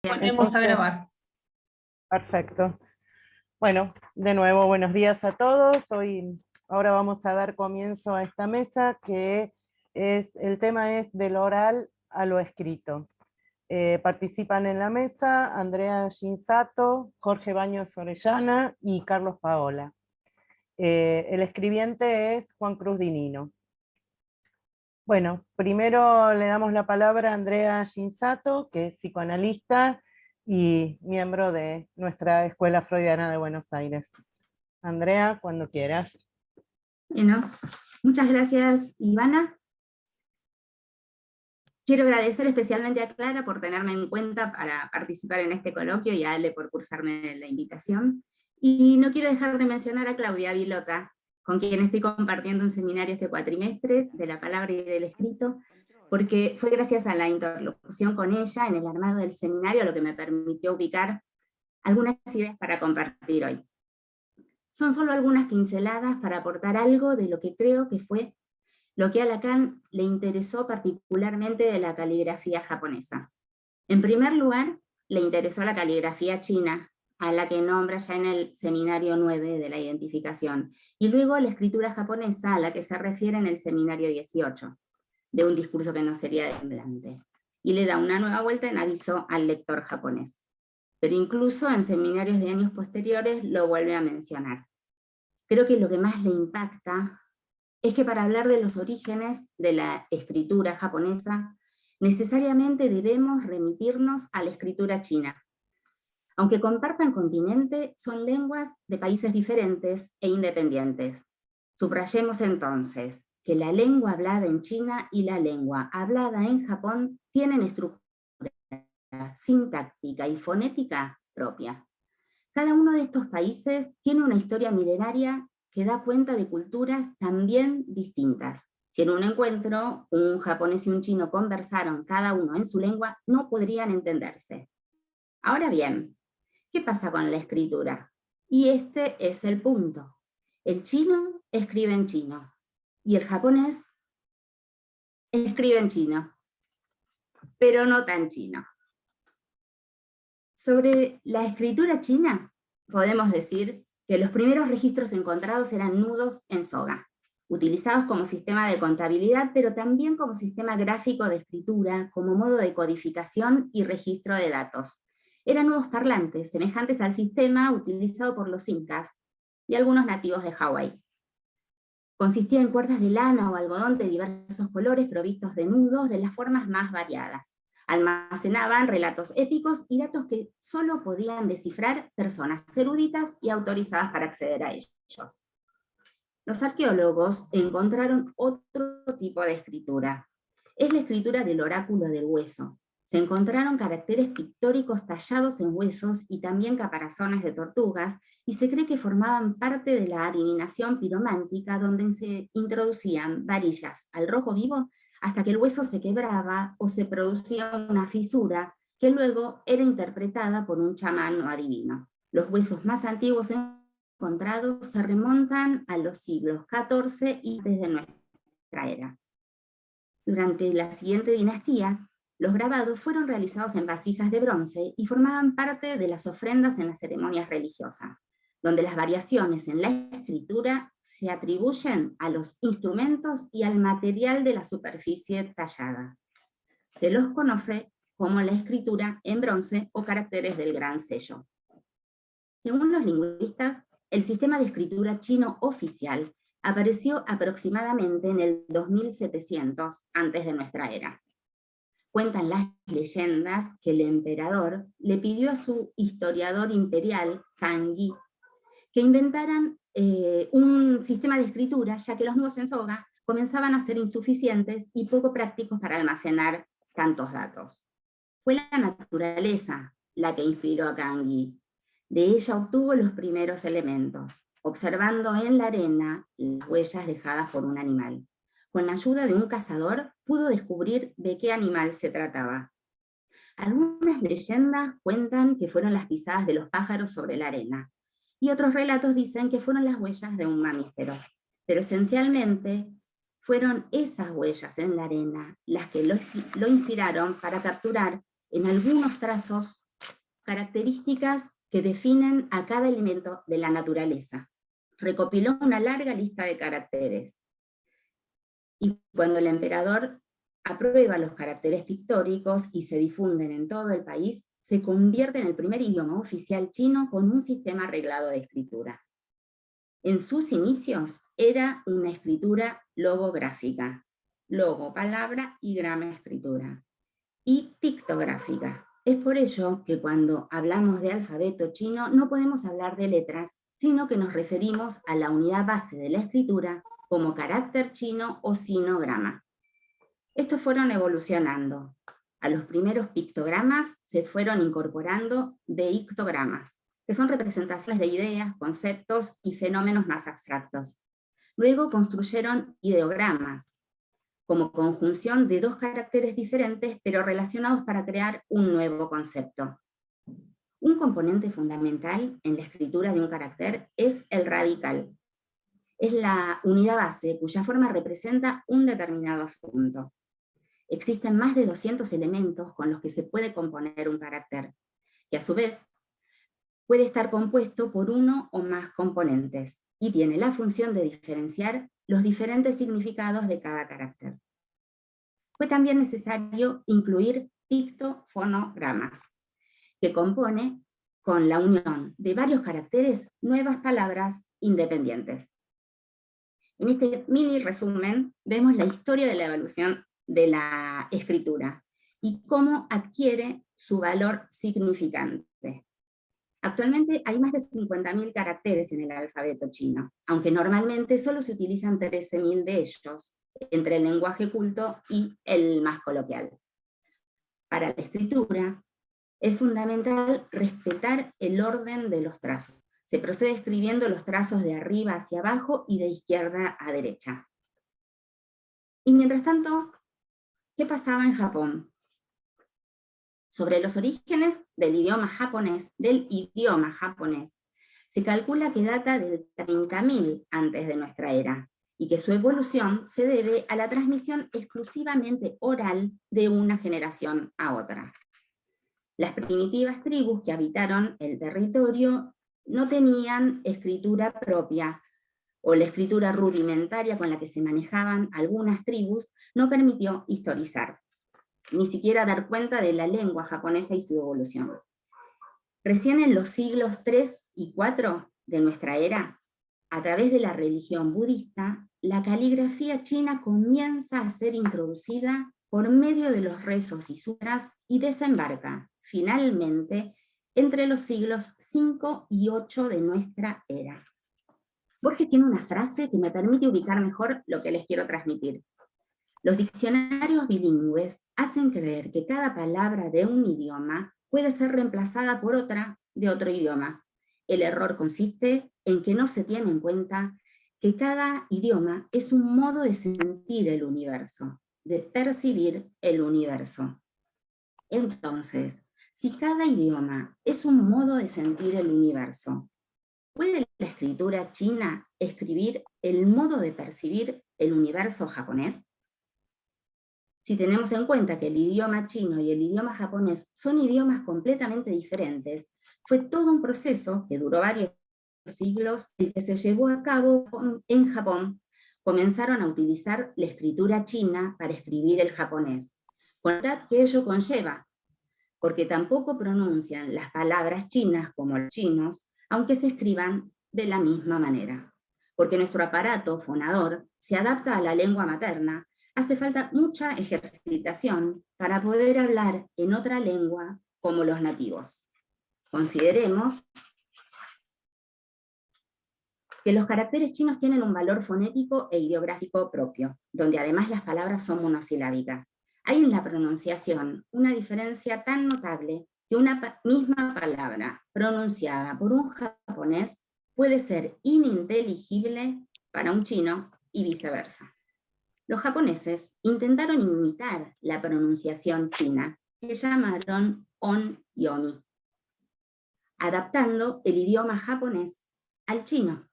Ponemos a Entonces, grabar. perfecto. Bueno, de nuevo, buenos días a todos. Ahora vamos a dar comienzo a esta mesa el tema es del oral a lo escrito. Participan en la mesa Andrea Shinsato, Jorge Baños Orellana y Carlos Paola. El escribiente es Juan Cruz Dinino. Bueno, primero le damos la palabra a Andrea Shinsato, que es psicoanalista y miembro de nuestra Escuela Freudiana de Buenos Aires. Andrea, cuando quieras. Bueno, muchas gracias, Ivana. Quiero agradecer especialmente a Clara por tenerme en cuenta para participar en este coloquio y a Ale por cursarme la invitación. Y no quiero dejar de mencionar a Claudia Vilota, con quien estoy compartiendo un seminario este cuatrimestre de la palabra y del escrito, porque fue gracias a la interlocución con ella en el armado del seminario lo que me permitió ubicar algunas ideas para compartir hoy. Son solo algunas pinceladas para aportar algo de lo que creo que fue lo que a Lacan le interesó particularmente de la caligrafía japonesa. En primer lugar, le interesó la caligrafía china, a la que nombra ya en el seminario 9 de la identificación, y luego la escritura japonesa, a la que se refiere en el seminario 18, de un discurso que no sería semblante, y le da una nueva vuelta en aviso al lector japonés. Pero incluso en seminarios de años posteriores lo vuelve a mencionar. Creo que lo que más le impacta es que para hablar de los orígenes de la escritura japonesa, necesariamente debemos remitirnos a la escritura china. Aunque compartan continente, son lenguas de países diferentes e independientes. Subrayemos entonces que la lengua hablada en China y la lengua hablada en Japón tienen estructura sintáctica y fonética propia. Cada uno de estos países tiene una historia milenaria que da cuenta de culturas también distintas. Si en un encuentro un japonés y un chino conversaron cada uno en su lengua, no podrían entenderse. Ahora bien, ¿qué pasa con la escritura? Y este es el punto. El chino escribe en chino y el japonés escribe en chino, pero no tan chino. Sobre la escritura china, podemos decir que los primeros registros encontrados eran nudos en soga, utilizados como sistema de contabilidad, pero también como sistema gráfico de escritura, como modo de codificación y registro de datos. Eran nudos parlantes, semejantes al sistema utilizado por los incas y algunos nativos de Hawái. Consistía en cuerdas de lana o algodón de diversos colores provistos de nudos de las formas más variadas. Almacenaban relatos épicos y datos que solo podían descifrar personas eruditas y autorizadas para acceder a ellos. Los arqueólogos encontraron otro tipo de escritura. Es la escritura del oráculo del hueso. Se encontraron caracteres pictóricos tallados en huesos y también caparazones de tortugas, y se cree que formaban parte de la adivinación piromántica, donde se introducían varillas al rojo vivo hasta que el hueso se quebraba o se producía una fisura que luego era interpretada por un chamán o adivino. Los huesos más antiguos encontrados se remontan a los siglos XIV y antes de nuestra era. Durante la siguiente dinastía, los grabados fueron realizados en vasijas de bronce y formaban parte de las ofrendas en las ceremonias religiosas, donde las variaciones en la escritura se atribuyen a los instrumentos y al material de la superficie tallada. Se los conoce como la escritura en bronce o caracteres del gran sello. Según los lingüistas, el sistema de escritura chino oficial apareció aproximadamente en el 2700 antes de nuestra era. Cuentan las leyendas que el emperador le pidió a su historiador imperial, Kang Yi, que inventaran un sistema de escritura, ya que los nudos en soga comenzaban a ser insuficientes y poco prácticos para almacenar tantos datos. Fue la naturaleza la que inspiró a Kang Yi. De ella obtuvo los primeros elementos, observando en la arena las huellas dejadas por un animal. Con la ayuda de un cazador, pudo descubrir de qué animal se trataba. Algunas leyendas cuentan que fueron las pisadas de los pájaros sobre la arena, y otros relatos dicen que fueron las huellas de un mamífero. Pero esencialmente fueron esas huellas en la arena las que lo inspiraron para capturar en algunos trazos características que definen a cada elemento de la naturaleza. Recopiló una larga lista de caracteres. Y cuando el emperador aprueba los caracteres pictóricos y se difunden en todo el país, se convierte en el primer idioma oficial chino con un sistema arreglado de escritura. En sus inicios era una escritura logográfica, logo, palabra, y grama, escritura, y pictográfica. Es por ello que cuando hablamos de alfabeto chino no podemos hablar de letras, sino que nos referimos a la unidad base de la escritura como carácter chino o sinograma. Estos fueron evolucionando. A los primeros pictogramas se fueron incorporando deictogramas, que son representaciones de ideas, conceptos y fenómenos más abstractos. Luego construyeron ideogramas, como conjunción de dos caracteres diferentes pero relacionados para crear un nuevo concepto. Un componente fundamental en la escritura de un carácter es el radical. Es la unidad base cuya forma representa un determinado asunto. Existen más de 200 elementos con los que se puede componer un carácter, que a su vez puede estar compuesto por uno o más componentes, y tiene la función de diferenciar los diferentes significados de cada carácter. Fue también necesario incluir pictofonogramas, que compone con la unión de varios caracteres nuevas palabras independientes. En este mini resumen vemos la historia de la evolución de la escritura y cómo adquiere su valor significante. Actualmente hay más de 50.000 caracteres en el alfabeto chino, aunque normalmente solo se utilizan 13.000 de ellos, entre el lenguaje culto y el más coloquial. Para la escritura, es fundamental respetar el orden de los trazos. Se procede escribiendo los trazos de arriba hacia abajo y de izquierda a derecha. Y mientras tanto, ¿qué pasaba en Japón? Sobre los orígenes del idioma japonés, se calcula que data del 30.000 antes de nuestra era, y que su evolución se debe a la transmisión exclusivamente oral de una generación a otra. Las primitivas tribus que habitaron el territorio no tenían escritura propia, o la escritura rudimentaria con la que se manejaban algunas tribus no permitió historizar, ni siquiera dar cuenta de la lengua japonesa y su evolución. Recién en los siglos III y IV de nuestra era, a través de la religión budista, la caligrafía china comienza a ser introducida por medio de los rezos y sutras y desembarca, finalmente, entre los siglos V y VIII de nuestra era. Borges tiene una frase que me permite ubicar mejor lo que les quiero transmitir. Los diccionarios bilingües hacen creer que cada palabra de un idioma puede ser reemplazada por otra de otro idioma. El error consiste en que no se tiene en cuenta que cada idioma es un modo de sentir el universo, de percibir el universo. Entonces, si cada idioma es un modo de sentir el universo, ¿puede la escritura china escribir el modo de percibir el universo japonés? Si tenemos en cuenta que el idioma chino y el idioma japonés son idiomas completamente diferentes, fue todo un proceso que duró varios siglos el que se llevó a cabo en Japón. Comenzaron a utilizar la escritura china para escribir el japonés, con la que ello conlleva, porque tampoco pronuncian las palabras chinas como los chinos, aunque se escriban de la misma manera. Porque nuestro aparato fonador se adapta a la lengua materna, hace falta mucha ejercitación para poder hablar en otra lengua como los nativos. Consideremos que los caracteres chinos tienen un valor fonético e ideográfico propio, donde además las palabras son monosilábicas. Hay en la pronunciación una diferencia tan notable que una misma palabra pronunciada por un japonés puede ser ininteligible para un chino y viceversa. Los japoneses intentaron imitar la pronunciación china, que llamaron on-yomi, adaptando el idioma japonés al chino,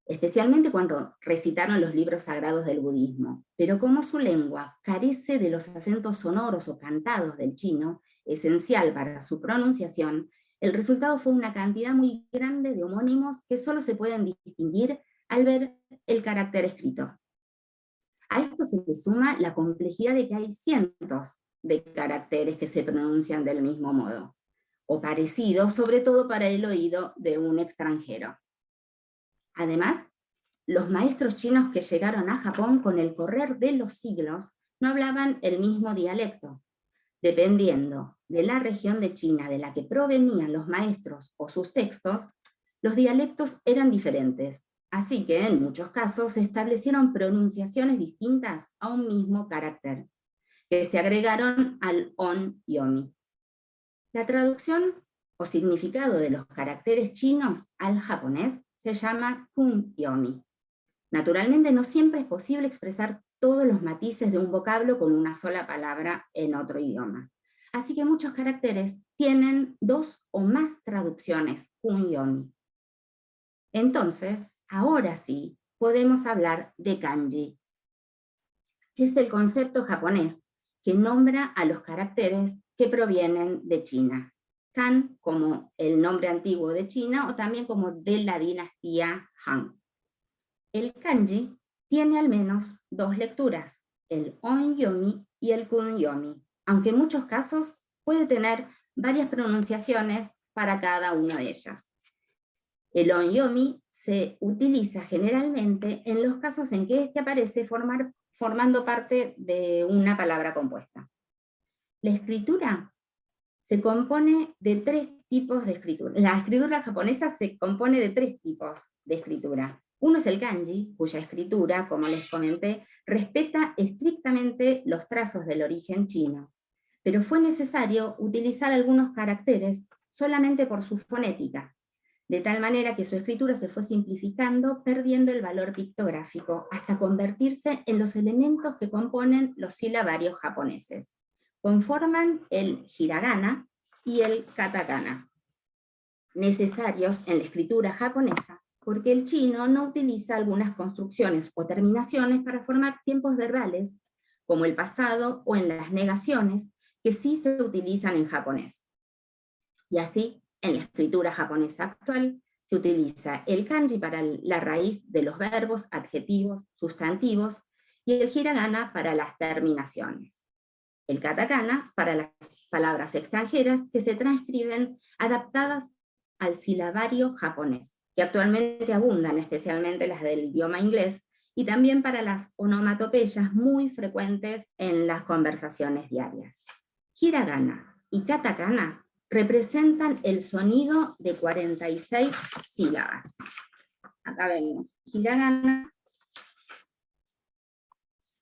especialmente cuando recitaron los libros sagrados del budismo. Pero como su lengua carece de los acentos sonoros o cantados del chino, esencial para su pronunciación, el resultado fue una cantidad muy grande de homónimos que solo se pueden distinguir al ver el carácter escrito. A esto se le suma la complejidad de que hay cientos de caracteres que se pronuncian del mismo modo, o parecidos, sobre todo para el oído de un extranjero. Además, los maestros chinos que llegaron a Japón con el correr de los siglos no hablaban el mismo dialecto. Dependiendo de la región de China de la que provenían los maestros o sus textos, los dialectos eran diferentes, así que en muchos casos se establecieron pronunciaciones distintas a un mismo carácter, que se agregaron al on-yomi. La traducción o significado de los caracteres chinos al japonés se llama kun-yomi. Naturalmente no siempre es posible expresar todos los matices de un vocablo con una sola palabra en otro idioma. Así que muchos caracteres tienen 2 o más traducciones kun-yomi. Entonces, ahora sí, podemos hablar de kanji, que es el concepto japonés que nombra a los caracteres que provienen de China. Han como el nombre antiguo de China o también como de la dinastía Han. El kanji tiene al menos 2 lecturas, el on-yomi y el kun-yomi, aunque en muchos casos puede tener varias pronunciaciones para cada una de ellas. El on-yomi se utiliza generalmente en los casos en que este aparece formando parte de una palabra compuesta. La escritura se compone de 3 tipos de escritura. La escritura japonesa se compone de 3 tipos de escritura. Uno es el kanji, cuya escritura, como les comenté, respeta estrictamente los trazos del origen chino, pero fue necesario utilizar algunos caracteres solamente por su fonética, de tal manera que su escritura se fue simplificando, perdiendo el valor pictográfico, hasta convertirse en los elementos que componen los silabarios japoneses. Conforman el hiragana y el katakana, necesarios en la escritura japonesa, porque el chino no utiliza algunas construcciones o terminaciones para formar tiempos verbales, como el pasado o en las negaciones, que sí se utilizan en japonés. Y así, en la escritura japonesa actual, se utiliza el kanji para la raíz de los verbos, adjetivos, sustantivos, y el hiragana para las terminaciones. El katakana para las palabras extranjeras que se transcriben adaptadas al silabario japonés, que actualmente abundan, especialmente las del idioma inglés, y también para las onomatopeyas muy frecuentes en las conversaciones diarias. Hiragana y katakana representan el sonido de 46 sílabas. Acá vemos hiragana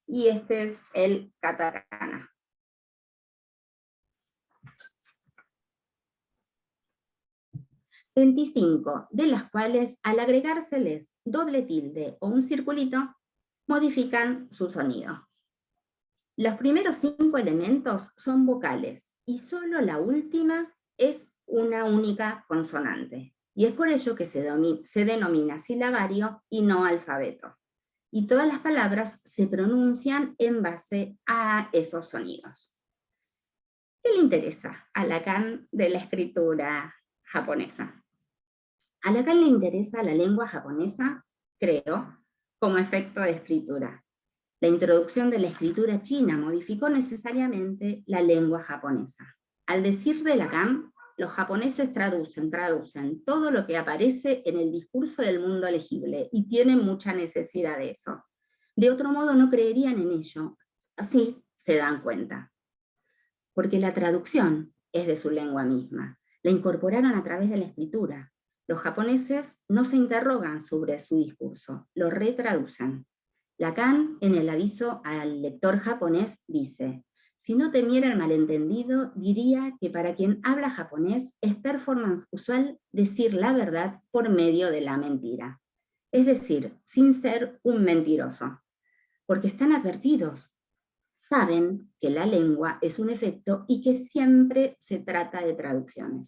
y este es el katakana. ...25 de las cuales, al agregárseles doble tilde o un circulito, modifican su sonido. Los primeros 5 elementos son vocales, y solo la última es una única consonante. Y es por ello que se denomina silabario y no alfabeto. Y todas las palabras se pronuncian en base a esos sonidos. ¿Qué le interesa a Lacan de la escritura japonesa? A Lacan le interesa la lengua japonesa, creo, como efecto de escritura. La introducción de la escritura china modificó necesariamente la lengua japonesa. Al decir de Lacan, los japoneses traducen todo lo que aparece en el discurso del mundo legible, y tienen mucha necesidad de eso. De otro modo no creerían en ello, así se dan cuenta. Porque la traducción es de su lengua misma, la incorporaron a través de la escritura. Los japoneses no se interrogan sobre su discurso, lo retraducen. Lacan, en el aviso al lector japonés, dice: si no temiera el malentendido, diría que para quien habla japonés es performance usual decir la verdad por medio de la mentira. Es decir, sin ser un mentiroso. Porque están advertidos. Saben que la lengua es un efecto y que siempre se trata de traducciones.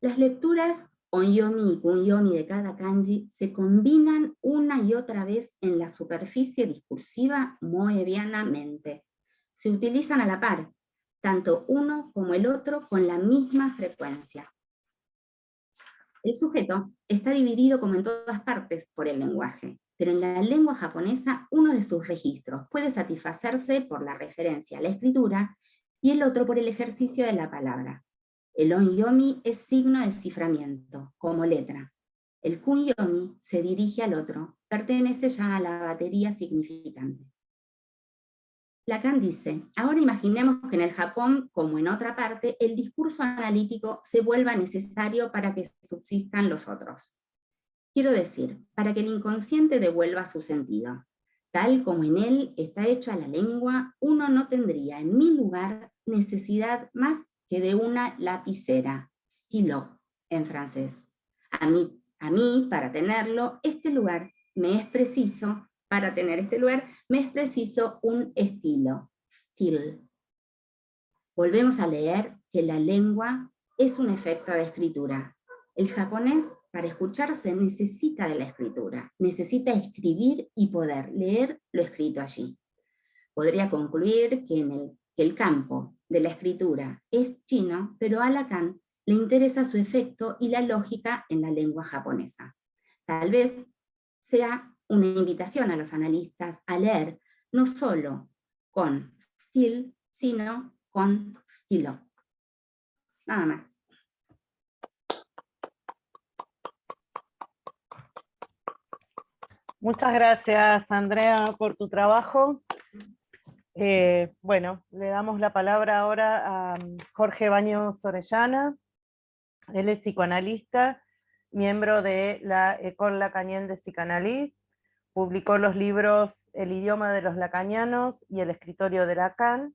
Las lecturas on-yomi y kun-yomi de cada kanji se combinan una y otra vez en la superficie discursiva moebianamente. Se utilizan a la par, tanto uno como el otro con la misma frecuencia. El sujeto está dividido como en todas partes por el lenguaje, pero en la lengua japonesa uno de sus registros puede satisfacerse por la referencia a la escritura y el otro por el ejercicio de la palabra. El onyomi es signo de desciframiento, como letra. El kunyomi se dirige al otro, pertenece ya a la batería significante. Lacan dice, ahora imaginemos que en el Japón, como en otra parte, el discurso analítico se vuelva necesario para que subsistan los otros. Quiero decir, para que el inconsciente devuelva su sentido. Tal como en él está hecha la lengua, uno no tendría en mi lugar necesidad más que de una lapicera, stylo en francés. A mí, para tenerlo, este lugar me es preciso, para tener este lugar, me es preciso un estilo, stil. Volvemos a leer que la lengua es un efecto de escritura. El japonés, para escucharse, necesita de la escritura, necesita escribir y poder leer lo escrito allí. Podría concluir que el campo de la escritura es chino, pero a Lacan le interesa su efecto y la lógica en la lengua japonesa. Tal vez sea una invitación a los analistas a leer no solo con stil, sino con stilo. Nada más. Muchas gracias, Andrea, por tu trabajo. Bueno, le damos la palabra ahora a Jorge Baños Orellana. Él es psicoanalista, miembro de la École Lacanienne de Psychanalyse. Publicó los libros El idioma de los lacanianos y El escritorio de Lacan,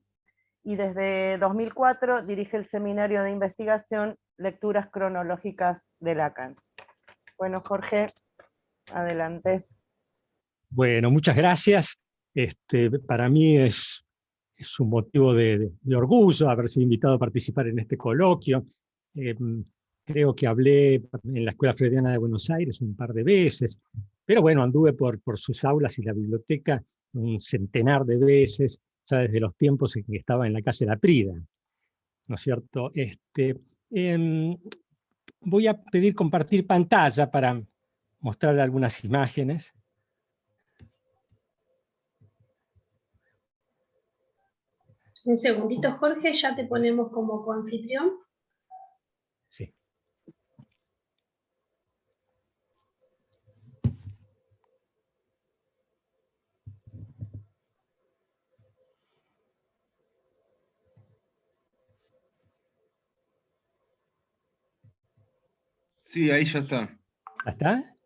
y desde 2004 dirige el seminario de investigación Lecturas cronológicas de Lacan. Bueno, Jorge, adelante. Bueno, muchas gracias. Para mí es un motivo de orgullo haber sido invitado a participar en este coloquio. Creo que hablé en la Escuela Freudiana de Buenos Aires un par de veces, pero bueno, anduve por sus aulas y la biblioteca un centenar de veces, ya desde los tiempos en que estaba en la calle La Prida, ¿no es cierto? Voy a pedir compartir pantalla para mostrar algunas imágenes. Un segundito, Jorge, ya te ponemos como coanfitrión. Sí. Sí, ahí ya está. ¿Está?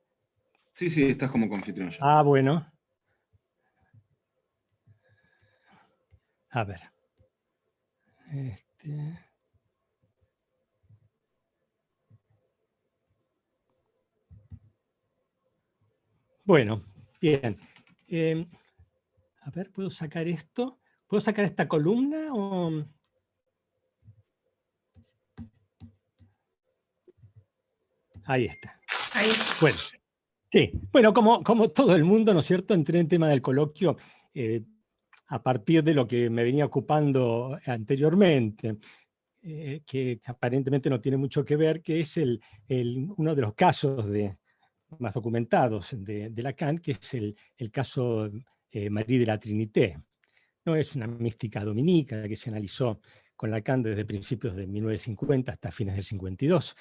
Sí, sí, estás como confitrión ya. Ah, bueno. A ver. Bueno, bien. A ver, ¿puedo sacar esto? ¿Puedo sacar esta columna o...? Ahí está. Ahí. Bueno, sí. Bueno, como todo el mundo, ¿no es cierto?, entré en tema del coloquio a partir de lo que me venía ocupando anteriormente, que aparentemente no tiene mucho que ver, que es uno de los casos más documentados de Lacan, que es el caso Marie de la Trinité. No es una mística dominica que se analizó con Lacan desde principios de 1950 hasta fines del 52,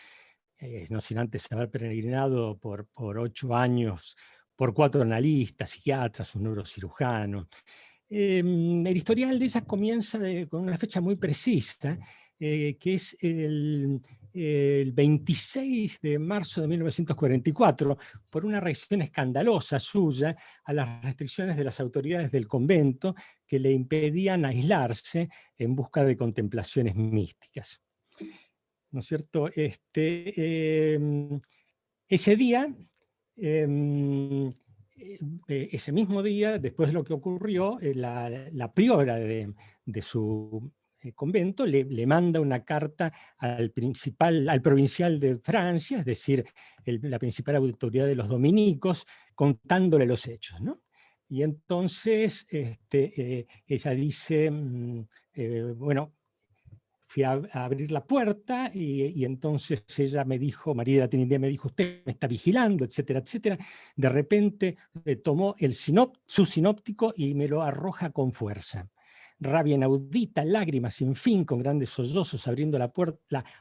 no sin antes haber peregrinado por 8 años por 4 analistas, psiquiatras, un neurocirujano. El historial de ella comienza con una fecha muy precisa, que es el 26 de marzo de 1944, por una reacción escandalosa suya a las restricciones de las autoridades del convento que le impedían aislarse en busca de contemplaciones místicas. ¿No es cierto? Ese día, ese mismo día, después de lo que ocurrió, la priora de su convento le manda una carta al provincial de Francia, es decir, la principal autoridad de los dominicos, contándole los hechos, ¿no? Y entonces ella dice, bueno, fui a abrir la puerta y entonces ella me dijo, María de la Trinidad me dijo, usted me está vigilando, etcétera, etcétera. De repente tomó su sinóptico y me lo arroja con fuerza. Rabia inaudita, lágrimas sin fin, con grandes sollozos, abriendo la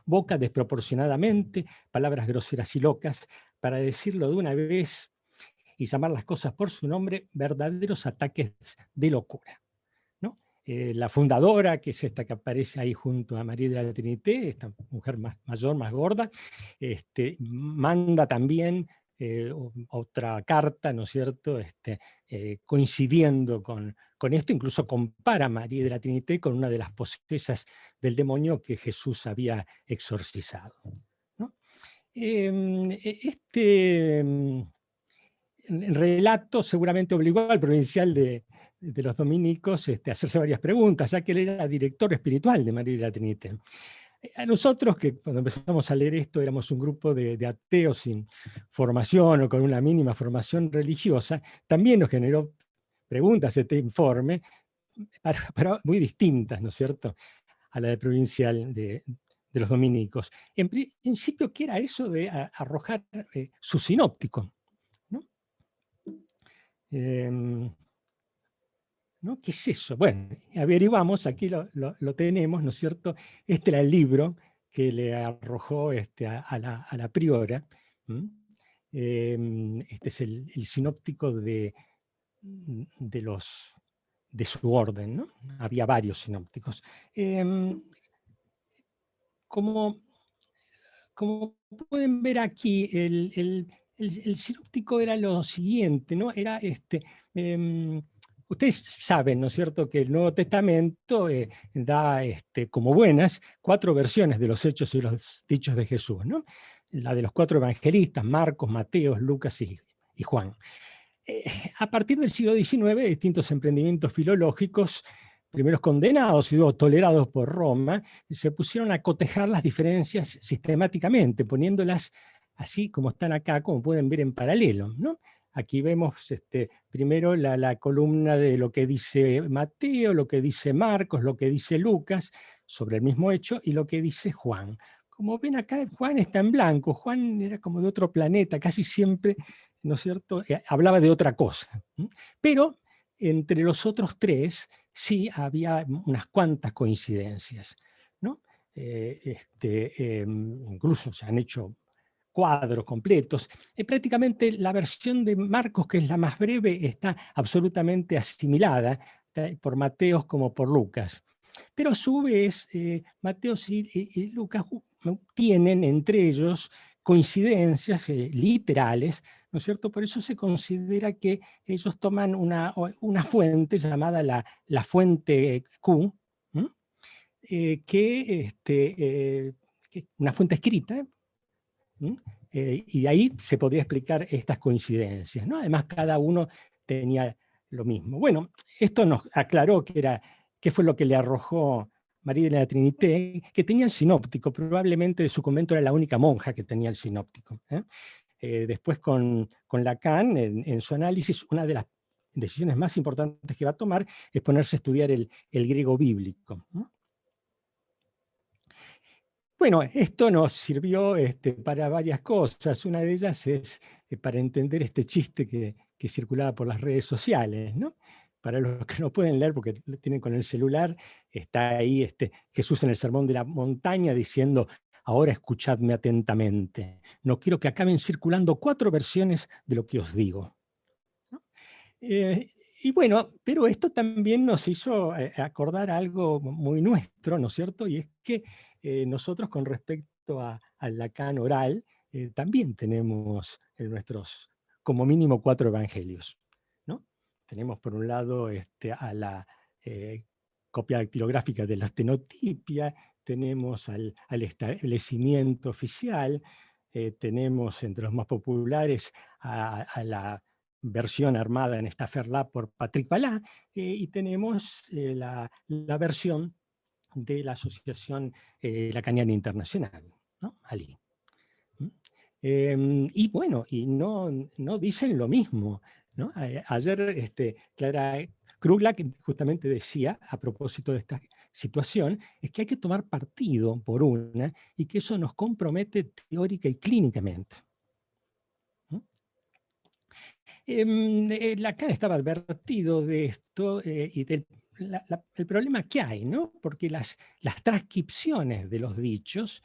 boca desproporcionadamente, palabras groseras y locas, para decirlo de una vez y llamar las cosas por su nombre, verdaderos ataques de locura. La fundadora, que es esta que aparece ahí junto a María de la Trinidad, esta mujer mayor, más gorda, manda también otra carta, ¿no es cierto?, coincidiendo con esto, incluso compara a María de la Trinidad con una de las posesas del demonio que Jesús había exorcizado, ¿no? El relato seguramente obligó al provincial de los dominicos a hacerse varias preguntas, ya que él era director espiritual de María de la Trinidad. A nosotros, que cuando empezamos a leer esto éramos un grupo de ateos sin formación o con una mínima formación religiosa, también nos generó preguntas este informe, pero muy distintas, ¿no es cierto?, a la del provincial de los dominicos. En principio, ¿qué era eso de arrojar su sinóptico? ¿No? ¿Qué es eso? Bueno, averiguamos, aquí lo tenemos, ¿no es cierto? Este era el libro que le arrojó a la priora. Este es el sinóptico de su orden, ¿no? Había varios sinópticos. Como pueden ver aquí, el sinóptico era lo siguiente, ¿no? Era ustedes saben, ¿no es cierto?, que el Nuevo Testamento da como buenas 4 versiones de los hechos y los dichos de Jesús, ¿no? La de los 4 evangelistas, Marcos, Mateo, Lucas y Juan. A partir del siglo XIX, distintos emprendimientos filológicos, primeros condenados y luego tolerados por Roma, se pusieron a cotejar las diferencias sistemáticamente, poniéndolas así como están acá, como pueden ver en paralelo, ¿no? Aquí vemos primero la columna de lo que dice Mateo, lo que dice Marcos, lo que dice Lucas sobre el mismo hecho y lo que dice Juan. Como ven acá, Juan está en blanco. Juan era como de otro planeta, casi siempre, ¿no es cierto?, hablaba de otra cosa. Pero entre los otros 3 sí había unas cuantas coincidencias, ¿no? Incluso se han hecho cuadros completos. Prácticamente la versión de Marcos, que es la más breve, está absolutamente asimilada por Mateo como por Lucas. Pero a su vez, Mateo y Lucas tienen entre ellos coincidencias literales, ¿no es cierto? Por eso se considera que ellos toman una fuente llamada la fuente Q, una fuente escrita, y ahí se podría explicar estas coincidencias, ¿no? Además, cada uno tenía lo mismo. Bueno, esto nos aclaró qué fue lo que le arrojó María de la Trinité, que tenía el sinóptico. Probablemente de su convento era la única monja que tenía el sinóptico. Después con Lacan, en su análisis, una de las decisiones más importantes que va a tomar es ponerse a estudiar el griego bíblico, ¿no? Bueno, esto nos sirvió para varias cosas. Una de ellas es para entender este chiste que circulaba por las redes sociales, ¿no? Para los que no pueden leer porque lo tienen con el celular, está ahí Jesús en el Sermón de la Montaña diciendo: ahora escuchadme atentamente. No quiero que acaben circulando 4 versiones de lo que os digo, ¿no? Y bueno, pero esto también nos hizo acordar algo muy nuestro, ¿no es cierto? Y es que nosotros, con respecto al Lacan oral, también tenemos en nuestros, como mínimo, 4 evangelios, ¿no? Tenemos por un lado a la copia dactilográfica de la estenotipia, tenemos al establecimiento oficial, tenemos entre los más populares a la versión armada en Stafford por Patrick Balá, y tenemos la versión de la Asociación Lacaniana Internacional, ¿no? Ali. Y bueno, y no dicen lo mismo, ¿no? Ayer Clara Krugla, que justamente decía, a propósito de esta situación, es que hay que tomar partido por una y que eso nos compromete teórica y clínicamente. Lacan estaba advertido de esto y del el problema que hay, ¿no? Porque las transcripciones de los dichos,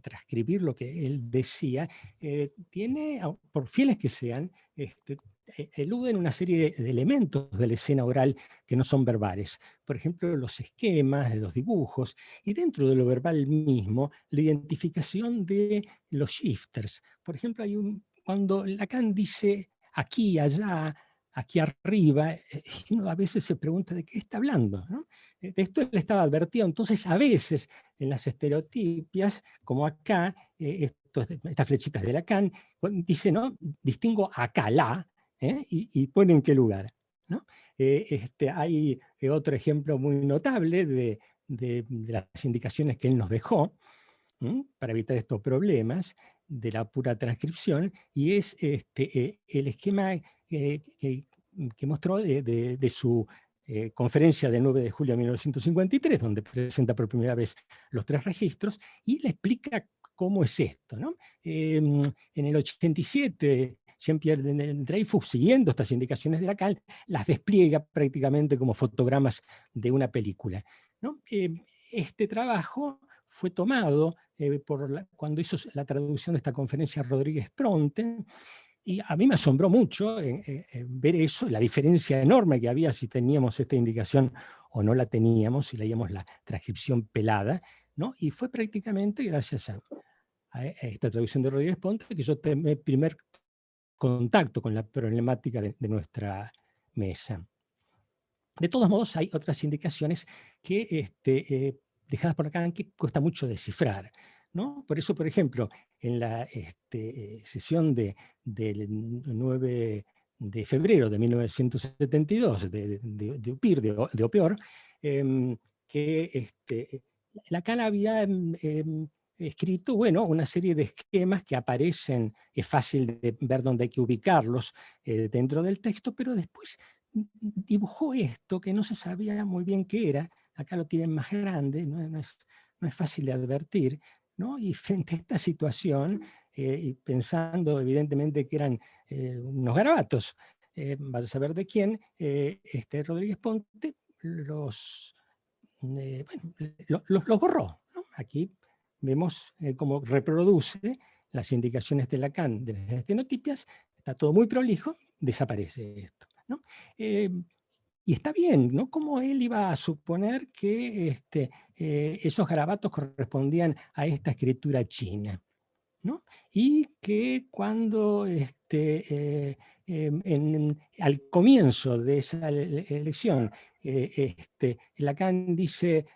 transcribir lo que él decía, tiene, por fieles que sean, eluden una serie de elementos de la escena oral que no son verbales. Por ejemplo, los esquemas, los dibujos, y dentro de lo verbal mismo, la identificación de los shifters. Por ejemplo, cuando Lacan dice aquí, allá, aquí arriba, y uno a veces se pregunta de qué está hablando, ¿no? De esto él estaba advertido. Entonces, a veces, en las estereotipias, como acá, estas flechitas de Lacan, dice, ¿no? Distingo acá, la, y pone en qué lugar, ¿no? Hay otro ejemplo muy notable de las indicaciones que él nos dejó, para evitar estos problemas de la pura transcripción, y es el esquema que mostró de su conferencia del 9 de julio de 1953, donde presenta por primera vez los 3 registros, y le explica cómo es esto, ¿no? En el 87, Jean-Pierre Dreyfus, siguiendo estas indicaciones de Lacan, las despliega prácticamente como fotogramas de una película, ¿no? Este trabajo fue tomado cuando hizo la traducción de esta conferencia Rodríguez Pronte, y a mí me asombró mucho ver eso, la diferencia enorme que había si teníamos esta indicación o no la teníamos, si leíamos la transcripción pelada, ¿no? Y fue prácticamente gracias a esta traducción de Rodríguez Pronte que yo tuve primer contacto con la problemática de nuestra mesa. De todos modos, hay otras indicaciones que dejadas por acá que cuesta mucho descifrar, ¿no? Por eso, por ejemplo, en la sesión del 9 de febrero de 1972 de UPIR, de OPIOR, que Lacan había escrito, bueno, una serie de esquemas que aparecen, es fácil de ver dónde hay que ubicarlos dentro del texto, pero después dibujó esto que no se sabía muy bien qué era. Acá lo tienen más grande, no es fácil de advertir, ¿no? Y frente a esta situación, y pensando evidentemente que eran unos garabatos, vas a saber de quién, Rodríguez Ponte los borró, ¿no? Aquí vemos cómo reproduce las indicaciones de Lacan de las estenotipias, está todo muy prolijo, desaparece esto, ¿no? Y está bien, ¿no? ¿Cómo él iba a suponer que esos garabatos correspondían a esta escritura china, ¿no? Y que cuando al comienzo de esa elección, Lacan dice,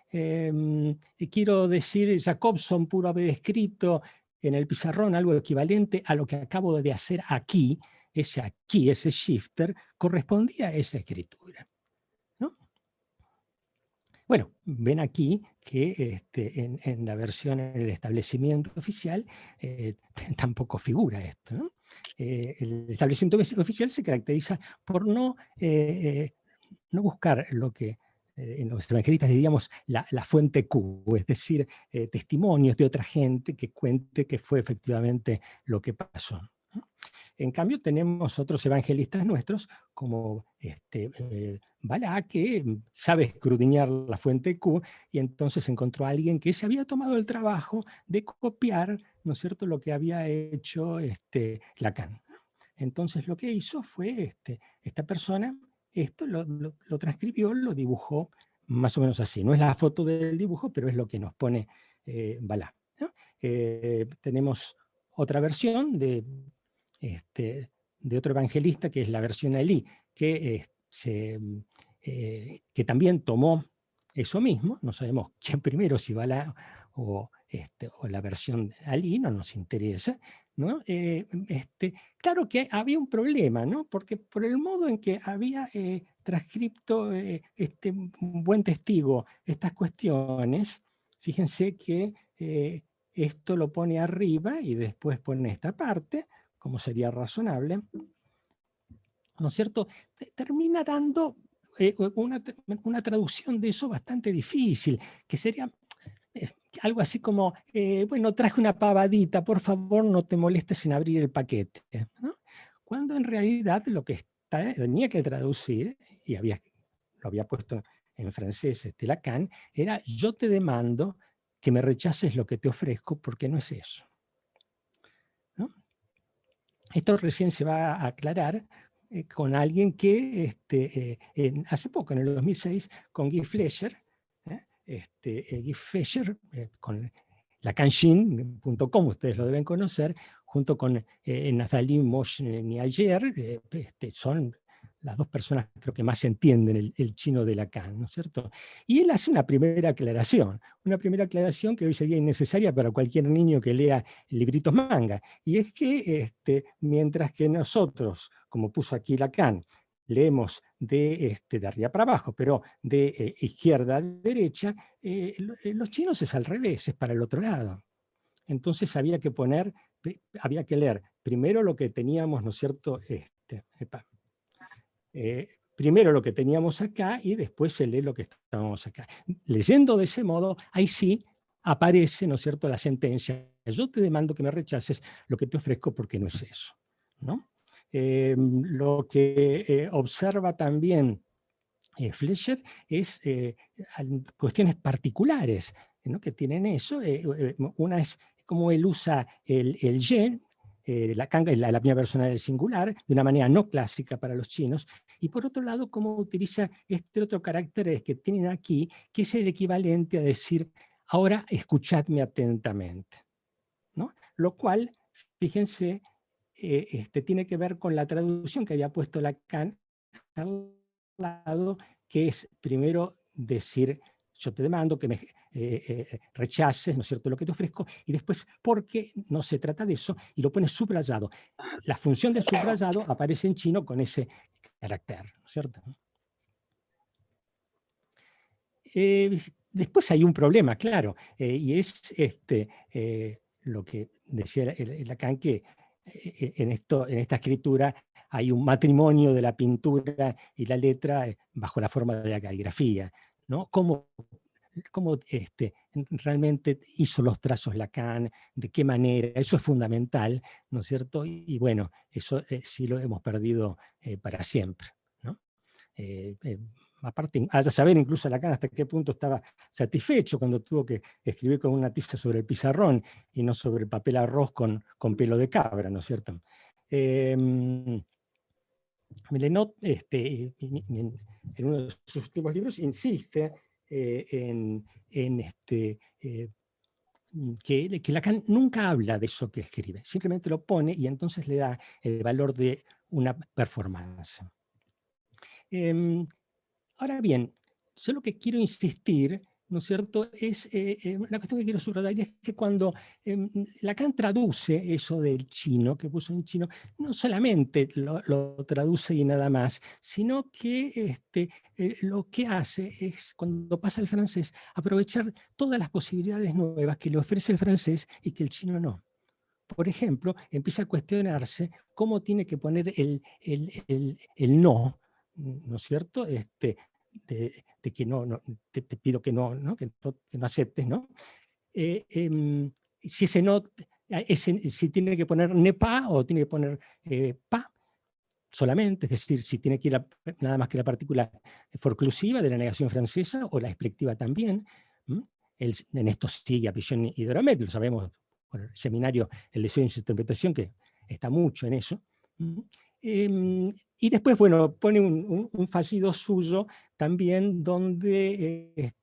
quiero decir, Jacobson pudo haber escrito en el pizarrón algo equivalente a lo que acabo de hacer aquí, ese shifter, correspondía a esa escritura, ¿no? Bueno, ven aquí que en la versión, en el establecimiento oficial, tampoco figura esto, ¿no? El establecimiento oficial se caracteriza por no buscar lo que en los evangelistas diríamos la fuente Q, es decir, testimonios de otra gente que cuente que fue efectivamente lo que pasó, ¿no? En cambio, tenemos otros evangelistas nuestros, como Balá, que sabe escudriñar la fuente Q, y entonces encontró a alguien que se había tomado el trabajo de copiar, ¿no es cierto?, lo que había hecho Lacan. Entonces lo que hizo fue, esta persona, esto lo transcribió, lo dibujó más o menos así. No es la foto del dibujo, pero es lo que nos pone Balá, ¿no? Tenemos otra versión de otro evangelista, que es la versión Elí, que también tomó eso mismo. No sabemos quién primero, si Balá o la versión Alí, no nos interesa, ¿no? Claro que había un problema, ¿no? Porque por el modo en que había transcripto un buen testigo estas cuestiones, fíjense que esto lo pone arriba y después pone esta parte, como sería razonable, ¿no es cierto? Termina dando una traducción de eso bastante difícil, que sería algo así como, bueno, traje una pavadita, por favor no te molestes en abrir el paquete, ¿no? Cuando en realidad lo que tenía que traducir, y lo había puesto en francés Lacan, era yo te demando que me rechaces lo que te ofrezco porque no es eso, ¿no? Esto recién se va a aclarar con alguien que hace poco, en el 2006, con Guy Fleischer, Guy Fleischer, con lacanshin.com, ustedes lo deben conocer, junto con Nathalie Mosch-Niager, son las dos personas creo que más entienden el chino de Lacan, ¿no es cierto? Y él hace una primera aclaración que hoy sería innecesaria para cualquier niño que lea libritos manga, y es que mientras que nosotros, como puso aquí Lacan, leemos de arriba para abajo, pero de izquierda a derecha, los chinos es al revés, es para el otro lado. Entonces había que leer primero lo que teníamos, ¿no es cierto? Primero lo que teníamos acá y después se lee lo que estábamos acá. Leyendo de ese modo, ahí sí aparece, ¿no es cierto?, la sentencia. Yo te demando que me rechaces lo que te ofrezco porque no es eso, ¿no? Lo que observa también Fleischer es cuestiones particulares, ¿no?, que tienen eso. Una es cómo él usa el yen, la primera persona del singular, de una manera no clásica para los chinos, y por otro lado, cómo utiliza este otro carácter que tienen aquí, que es el equivalente a decir, ahora escuchadme atentamente, ¿no? Lo cual, fíjense, tiene que ver con la traducción que había puesto Lacan al lado, que es primero decir, yo te demando que me rechaces, ¿no es cierto?, lo que te ofrezco, y después, porque no se trata de eso, y lo pones subrayado. La función del subrayado aparece en chino con ese carácter, ¿no es cierto? Después hay un problema, claro, y es lo que decía Lacan, que en esta escritura hay un matrimonio de la pintura y la letra bajo la forma de la caligrafía, ¿no? ¿Cómo realmente hizo los trazos Lacan? ¿De qué manera? Eso es fundamental, ¿no es cierto? Y bueno, eso sí lo hemos perdido para siempre, ¿no? Aparte, a saber incluso Lacan hasta qué punto estaba satisfecho cuando tuvo que escribir con una tiza sobre el pizarrón y no sobre papel arroz con pelo de cabra, ¿no es cierto? Melenot, en uno de sus últimos libros, insiste que Lacan nunca habla de eso que escribe, simplemente lo pone y entonces le da el valor de una performance. Ahora bien, yo lo que quiero insistir, ¿no es cierto?, es una cuestión que quiero subrayar, es que cuando Lacan traduce eso del chino, que puso en chino, no solamente lo traduce y nada más, sino que lo que hace es, cuando pasa al francés, aprovechar todas las posibilidades nuevas que le ofrece el francés y que el chino no. Por ejemplo, empieza a cuestionarse cómo tiene que poner el no, ¿no es cierto?, de que te pido que no aceptes, ¿no? Si ese no, si tiene que poner ne pas o tiene que poner pas solamente, es decir, si tiene que ir nada más que la partícula forclusiva de la negación francesa o la explectiva también. En esto sigue a Pichon y Dromet, lo sabemos por el seminario El deseo de su interpretación, que está mucho en eso. Y después, bueno, pone un fallido suyo también donde,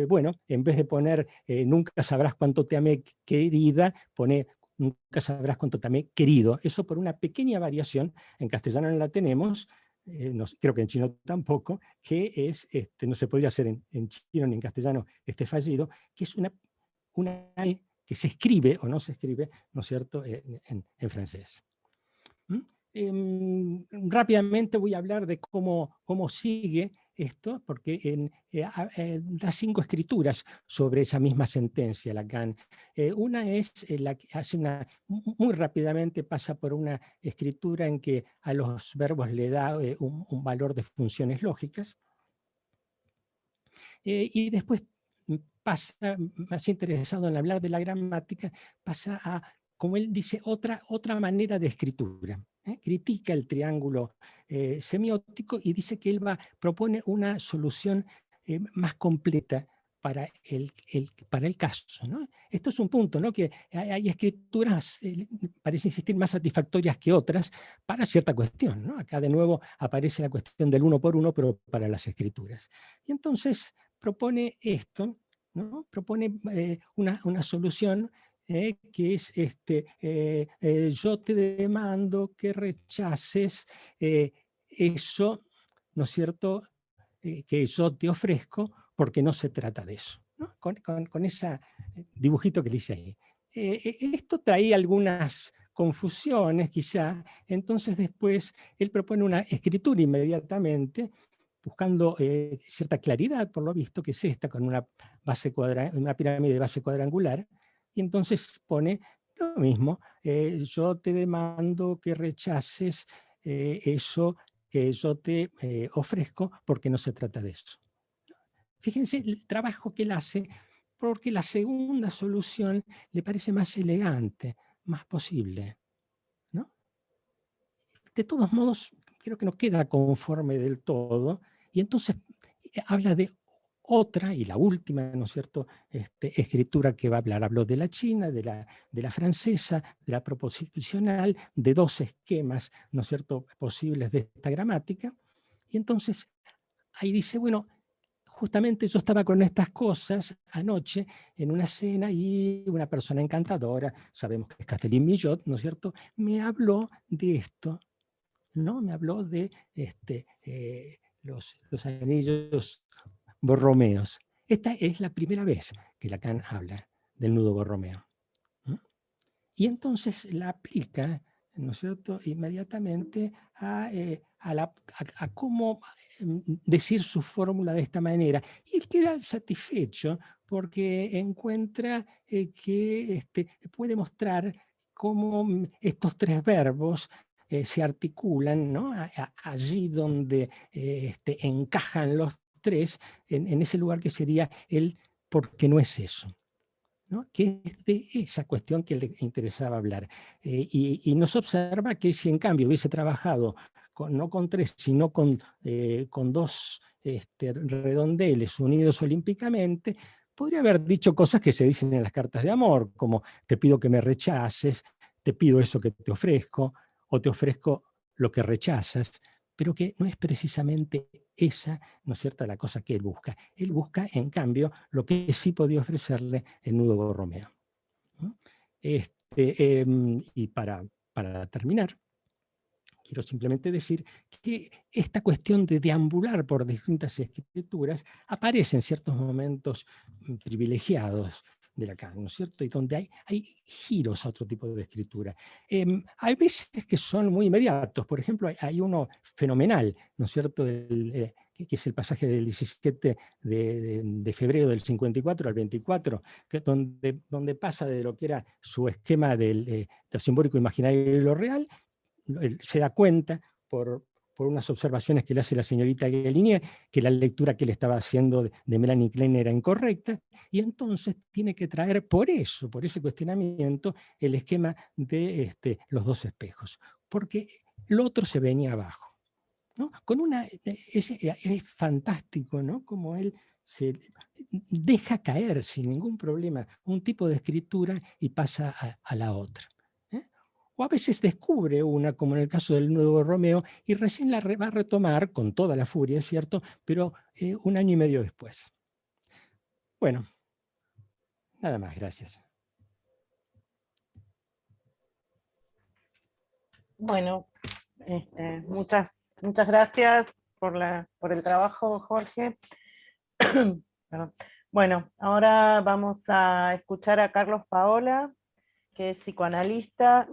bueno, en vez de poner nunca sabrás cuánto te amé, querida, pone nunca sabrás cuánto te amé, querido. Eso por una pequeña variación, en castellano no la tenemos, creo que en chino tampoco, que es, no se podría hacer en chino ni en castellano este fallido, que es una que se escribe o no se escribe, ¿no es cierto?, en francés. Rápidamente voy a hablar de cómo sigue esto porque da 5 escrituras sobre esa misma sentencia, Lacan. Una es la que hace muy rápidamente pasa por una escritura en que a los verbos le da un valor de funciones lógicas, y después pasa, más interesado en hablar de la gramática, pasa a, como él dice, otra manera de escritura. Critica el triángulo semiótico y dice que él propone una solución más completa para el caso, ¿no? Esto es un punto, ¿no? Que hay escrituras, parece insistir, más satisfactorias que otras para cierta cuestión, ¿no? Acá de nuevo aparece la cuestión del uno por uno, pero para las escrituras. Y entonces propone esto, ¿no? Propone una solución que es yo te demando que rechaces eso, ¿no es cierto?, que yo te ofrezco, porque no se trata de eso, ¿no? Con ese dibujito que le hice ahí. Esto trae algunas confusiones quizá, entonces después él propone una escritura inmediatamente, buscando cierta claridad, por lo visto, que es esta, con una pirámide de base cuadrangular, y entonces pone lo mismo, yo te demando que rechaces eso que yo te ofrezco, porque no se trata de eso. Fíjense el trabajo que él hace, porque la segunda solución le parece más elegante, más posible, ¿no? De todos modos, creo que no queda conforme del todo, y entonces habla de otra, y la última, ¿no es cierto?, escritura que va a hablar. Habló de la china, de la francesa, de la proposicional, de 2 esquemas, ¿no es cierto?, posibles de esta gramática, y entonces ahí dice, bueno, justamente yo estaba con estas cosas anoche en una cena y una persona encantadora, sabemos que es Catherine Millot, ¿no es cierto?, me habló de esto, ¿no? Me habló de los anillos borromeos. Esta es la primera vez que Lacan habla del nudo borromeo. Y entonces la aplica, ¿no es cierto?, inmediatamente a cómo decir su fórmula de esta manera. Y él queda satisfecho porque encuentra que puede mostrar cómo estos 3 verbos se articulan, ¿no?, allí donde encajan los 3, en ese lugar que sería el porque no es eso, ¿no?, que es de esa cuestión que le interesaba hablar. Y nos observa que si en cambio hubiese trabajado no con 3, sino con 2 redondeles unidos olímpicamente, podría haber dicho cosas que se dicen en las cartas de amor, como te pido que me rechaces, te pido eso que te ofrezco, o te ofrezco lo que rechazas, pero que no es precisamente esa, ¿no es cierto?, la cosa que él busca. Él busca, en cambio, lo que sí podía ofrecerle el nudo borromeo. Y para terminar, quiero simplemente decir que esta cuestión de deambular por distintas escrituras aparece en ciertos momentos privilegiados de Lacan, ¿no es cierto?, y donde hay giros a otro tipo de escritura. Hay veces que son muy inmediatos, por ejemplo, hay uno fenomenal, ¿no es cierto?, que es el pasaje del 17 de febrero del 54 al 24, donde pasa de lo que era su esquema del simbólico imaginario y lo real. Él se da cuenta por unas observaciones que le hace la señorita Guelinier, que la lectura que él estaba haciendo de Melanie Klein era incorrecta, y entonces tiene que traer por ese cuestionamiento, el esquema de los 2 espejos, porque lo otro se venía abajo, ¿no? Es fantástico, ¿no?, como él se deja caer sin ningún problema un tipo de escritura y pasa a la otra. O a veces descubre una, como en el caso del nudo borromeo, y recién la va a retomar con toda la furia, es cierto, pero 1 año y medio después. Bueno, nada más, gracias. Bueno, muchas gracias por el trabajo, Jorge. Perdón. Bueno, ahora vamos a escuchar a Carlos Paola, que es psicoanalista,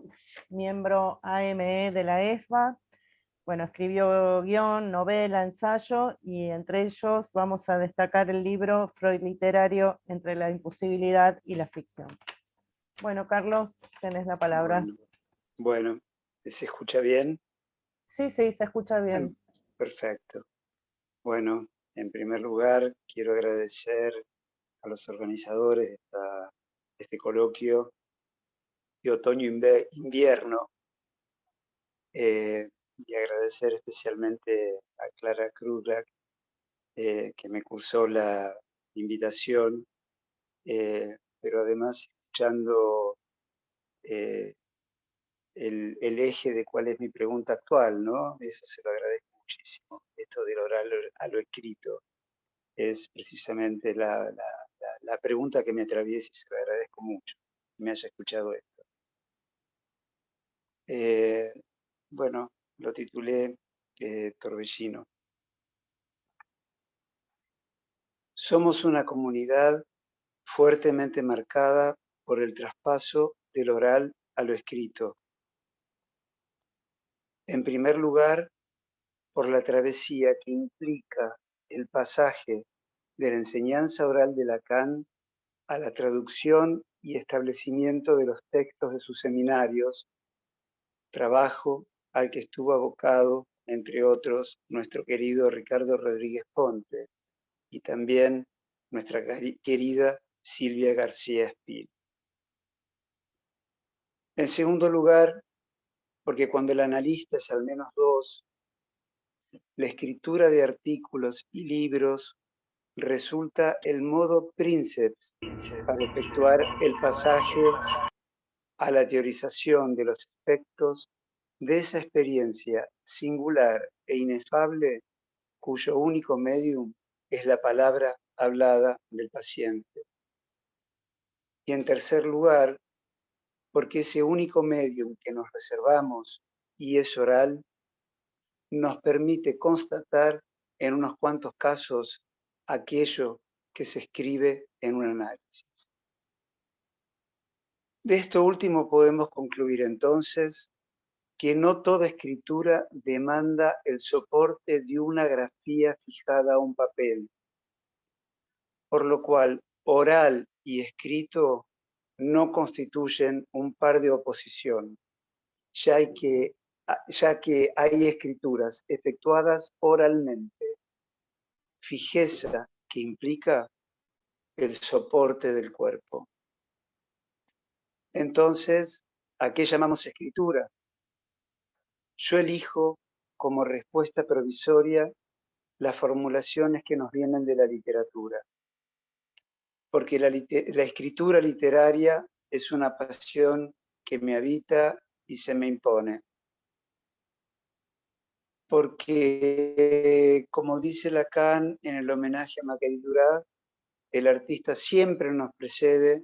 miembro AME de la EFBA, bueno, escribió guión, novela, ensayo, y entre ellos vamos a destacar el libro Freud literario, entre la imposibilidad y la ficción. Bueno, Carlos, tenés la palabra. Bueno, ¿se escucha bien? Sí, sí, se escucha bien. Perfecto. Bueno, en primer lugar, quiero agradecer a los organizadores de este coloquio de otoño-invierno, y agradecer especialmente a Clara Krugak, que me cursó la invitación, pero además escuchando el eje de cuál es mi pregunta actual, ¿no? Eso se lo agradezco muchísimo. Esto del oral a lo escrito es precisamente la pregunta que me atraviesa y se lo agradezco mucho que me haya escuchado esto. Bueno, lo titulé Torbellino. Somos una comunidad fuertemente marcada por el traspaso del oral a lo escrito. En primer lugar, por la travesía que implica el pasaje de la enseñanza oral de Lacan a la traducción y establecimiento de los textos de sus seminarios, trabajo al que estuvo abocado, entre otros, nuestro querido Ricardo Rodríguez Ponte y también nuestra querida Silvia García Espil. En segundo lugar, porque cuando el analista es al menos dos, la escritura de artículos y libros resulta el modo princeps para efectuar el pasaje a la teorización de los efectos de esa experiencia singular e inefable cuyo único medium es la palabra hablada del paciente. Y en tercer lugar, porque ese único medium que nos reservamos y es oral, nos permite constatar en unos cuantos casos aquello que se escribe en un análisis. De esto último podemos concluir entonces que no toda escritura demanda el soporte de una grafía fijada a un papel, por lo cual oral y escrito no constituyen un par de oposición, ya que hay escrituras efectuadas oralmente, fijeza que implica el soporte del cuerpo. Entonces, ¿a qué llamamos escritura? Yo elijo como respuesta provisoria las formulaciones que nos vienen de la literatura, porque la escritura literaria es una pasión que me habita y se me impone. Porque, como dice Lacan en el homenaje a Marguerite Duras, el artista siempre nos precede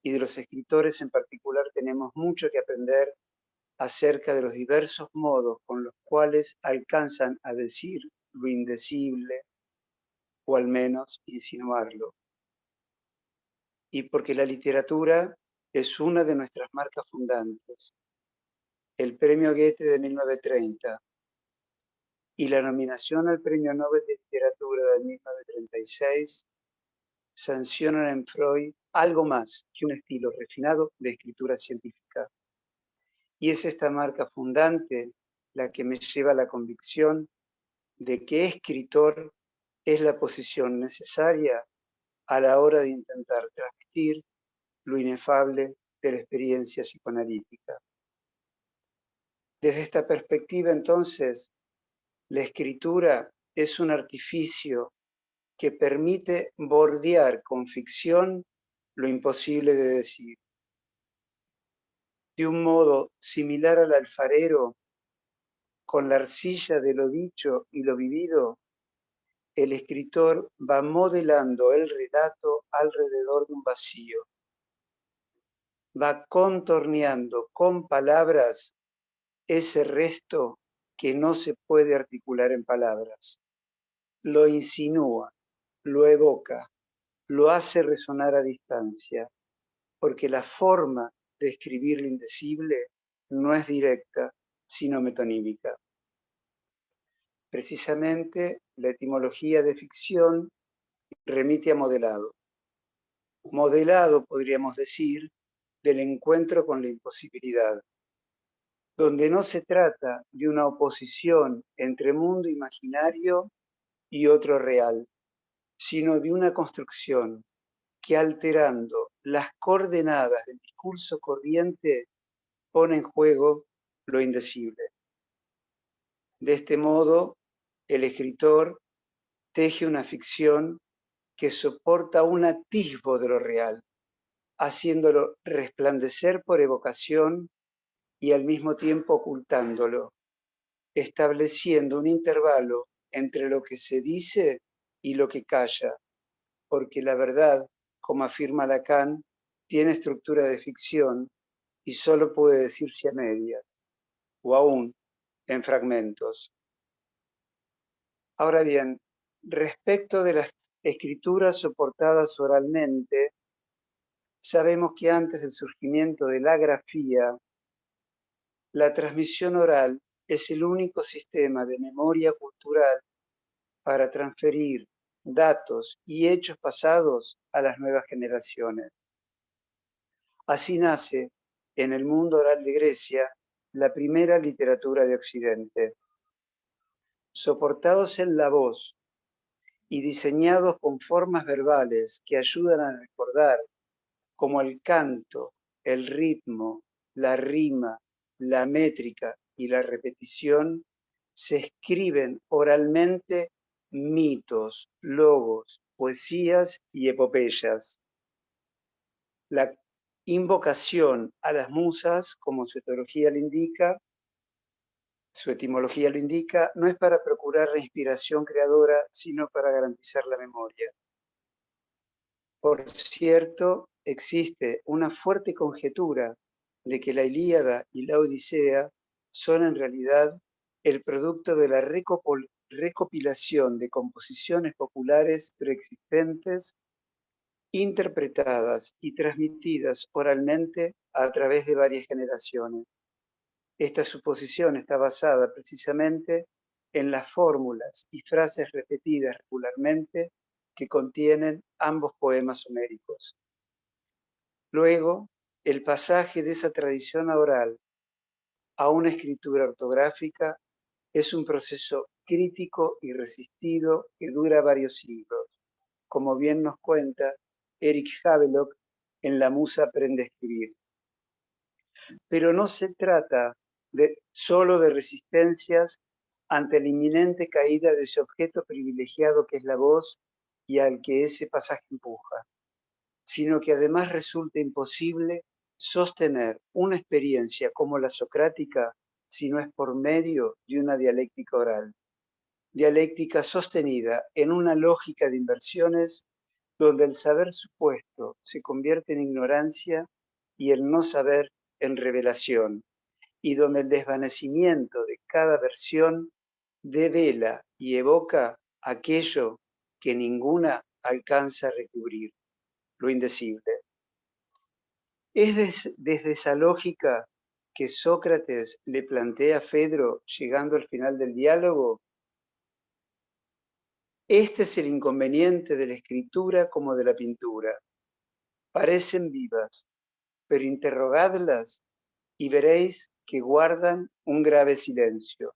y de los escritores en particular tenemos mucho que aprender acerca de los diversos modos con los cuales alcanzan a decir lo indecible o al menos insinuarlo. Y porque la literatura es una de nuestras marcas fundantes. El premio Goethe de 1930 y la nominación al Premio Nobel de Literatura de 1936 sancionan en Freud algo más que un estilo refinado de escritura científica. Y es esta marca fundante la que me lleva a la convicción de que escritor es la posición necesaria a la hora de intentar transmitir lo inefable de la experiencia psicoanalítica. Desde esta perspectiva, entonces, la escritura es un artificio que permite bordear con ficción lo imposible de decir. De un modo similar al alfarero, con la arcilla de lo dicho y lo vivido, el escritor va modelando el relato alrededor de un vacío. Va contorneando con palabras ese resto que no se puede articular en palabras. Lo insinúa, lo evoca, lo hace resonar a distancia, porque la forma de escribir lo indecible no es directa, sino metonímica. Precisamente la etimología de ficción remite a modelado. Modelado, podríamos decir, del encuentro con la imposibilidad, donde no se trata de una oposición entre mundo imaginario y otro real, sino de una construcción que, alterando las coordenadas del discurso corriente, pone en juego lo indecible. De este modo, el escritor teje una ficción que soporta un atisbo de lo real, haciéndolo resplandecer por evocación y al mismo tiempo ocultándolo, estableciendo un intervalo entre lo que se dice y lo que calla, porque la verdad, como afirma Lacan, tiene estructura de ficción y solo puede decirse a medias, o aún en fragmentos. Ahora bien, respecto de las escrituras soportadas oralmente, sabemos que antes del surgimiento de la grafía, la transmisión oral es el único sistema de memoria cultural para transferir datos y hechos pasados a las nuevas generaciones. Así nace, en el mundo oral de Grecia, la primera literatura de Occidente. Soportados en la voz y diseñados con formas verbales que ayudan a recordar, como el canto, el ritmo, la rima, la métrica y la repetición, se escriben oralmente mitos, logos, poesías y epopeyas. La invocación a las musas, como su etimología lo indica, no es para procurar la inspiración creadora, sino para garantizar la memoria. Por cierto, existe una fuerte conjetura de que la Ilíada y la Odisea son en realidad el producto de la recopilación de composiciones populares preexistentes, interpretadas y transmitidas oralmente a través de varias generaciones. Esta suposición está basada precisamente en las fórmulas y frases repetidas regularmente que contienen ambos poemas homéricos. Luego, el pasaje de esa tradición oral a una escritura ortográfica es un proceso crítico y resistido que dura varios siglos, como bien nos cuenta Eric Havelock en La Musa aprende a escribir. Pero no se trata solo de resistencias ante la inminente caída de ese objeto privilegiado que es la voz y al que ese pasaje empuja, sino que además resulta imposible sostener una experiencia como la socrática si no es por medio de una dialéctica oral. Dialéctica sostenida en una lógica de inversiones donde el saber supuesto se convierte en ignorancia y el no saber en revelación, y donde el desvanecimiento de cada versión devela y evoca aquello que ninguna alcanza a recubrir, lo indecible. Es desde esa lógica que Sócrates le plantea a Fedro llegando al final del diálogo. Este es el inconveniente de la escritura como de la pintura. Parecen vivas, pero interrogadlas y veréis que guardan un grave silencio.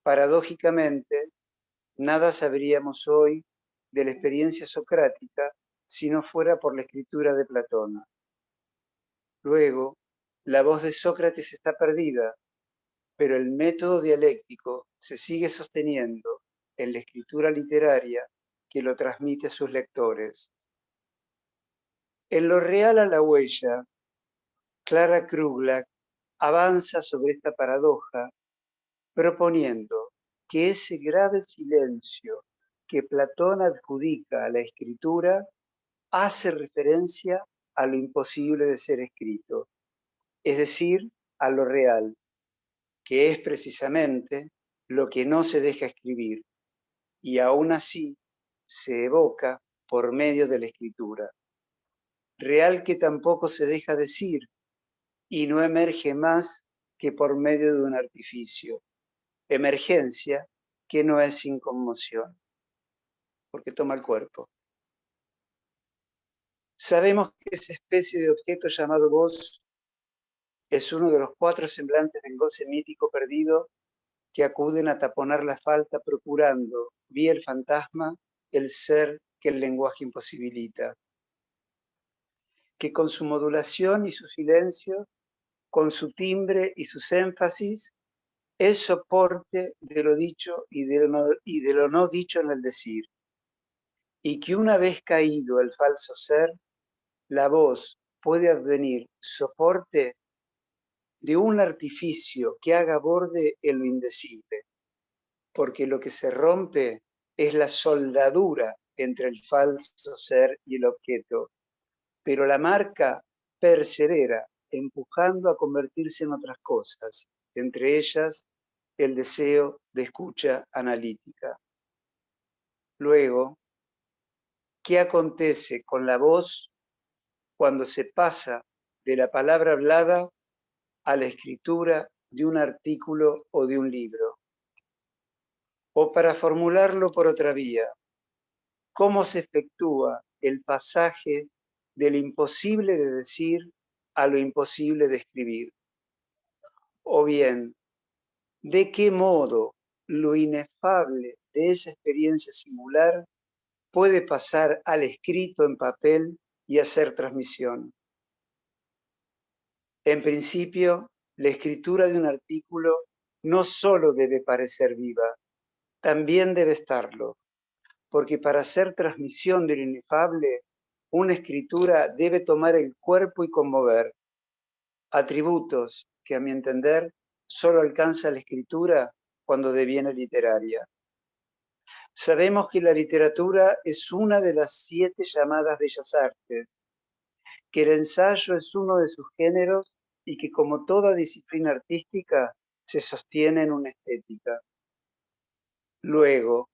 Paradójicamente, nada sabríamos hoy de la experiencia socrática si no fuera por la escritura de Platón. Luego, la voz de Sócrates está perdida, pero el método dialéctico se sigue sosteniendo en la escritura literaria que lo transmite a sus lectores. En Lo real a la huella, Clara Kruglack avanza sobre esta paradoja proponiendo que ese grave silencio que Platón adjudica a la escritura hace referencia a lo imposible de ser escrito, es decir, a lo real, que es precisamente lo que no se deja escribir, y aún así se evoca por medio de la escritura. Real que tampoco se deja decir y no emerge más que por medio de un artificio. emergencia que no es sin conmoción, porque toma el cuerpo. Sabemos que esa especie de objeto llamado voz es uno de los 4 semblantes del goce mítico perdido que acuden a taponar la falta procurando, vía el fantasma, el ser que el lenguaje imposibilita. Que con su modulación y su silencio, con su timbre y sus énfasis, es soporte de lo dicho y de lo no dicho en el decir. Y que una vez caído el falso ser, la voz puede advenir soporte de un artificio que haga borde en lo indecible, porque lo que se rompe es la soldadura entre el falso ser y el objeto, pero la marca persevera empujando a convertirse en otras cosas, entre ellas el deseo de escucha analítica. Luego, ¿qué acontece con la voz cuando se pasa de la palabra hablada a la escritura de un artículo o de un libro? O para formularlo por otra vía, ¿cómo se efectúa el pasaje del imposible de decir a lo imposible de escribir? O bien, ¿de qué modo lo inefable de esa experiencia singular puede pasar al escrito en papel y hacer transmisión? En principio, la escritura de un artículo no solo debe parecer viva, también debe estarlo, porque para hacer transmisión de lo inefable, una escritura debe tomar el cuerpo y conmover, atributos que a mi entender solo alcanza la escritura cuando deviene literaria. Sabemos que la literatura es una de las 7 llamadas bellas artes, que el ensayo es uno de sus géneros y que como toda disciplina artística se sostiene en una estética. Luego,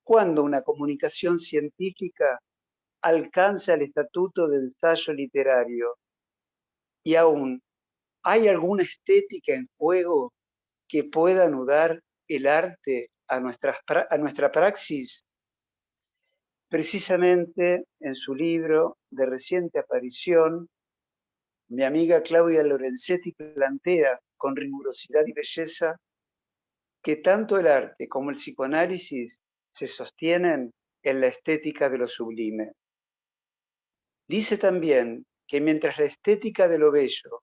¿cuándo una comunicación científica alcanza el estatuto de ensayo literario? Y aún, ¿hay alguna estética en juego que pueda anudar el arte a nuestra praxis? Precisamente en su libro de reciente aparición, mi amiga Claudia Lorenzetti plantea con rigurosidad y belleza que tanto el arte como el psicoanálisis se sostienen en la estética de lo sublime. Dice también que mientras la estética de lo bello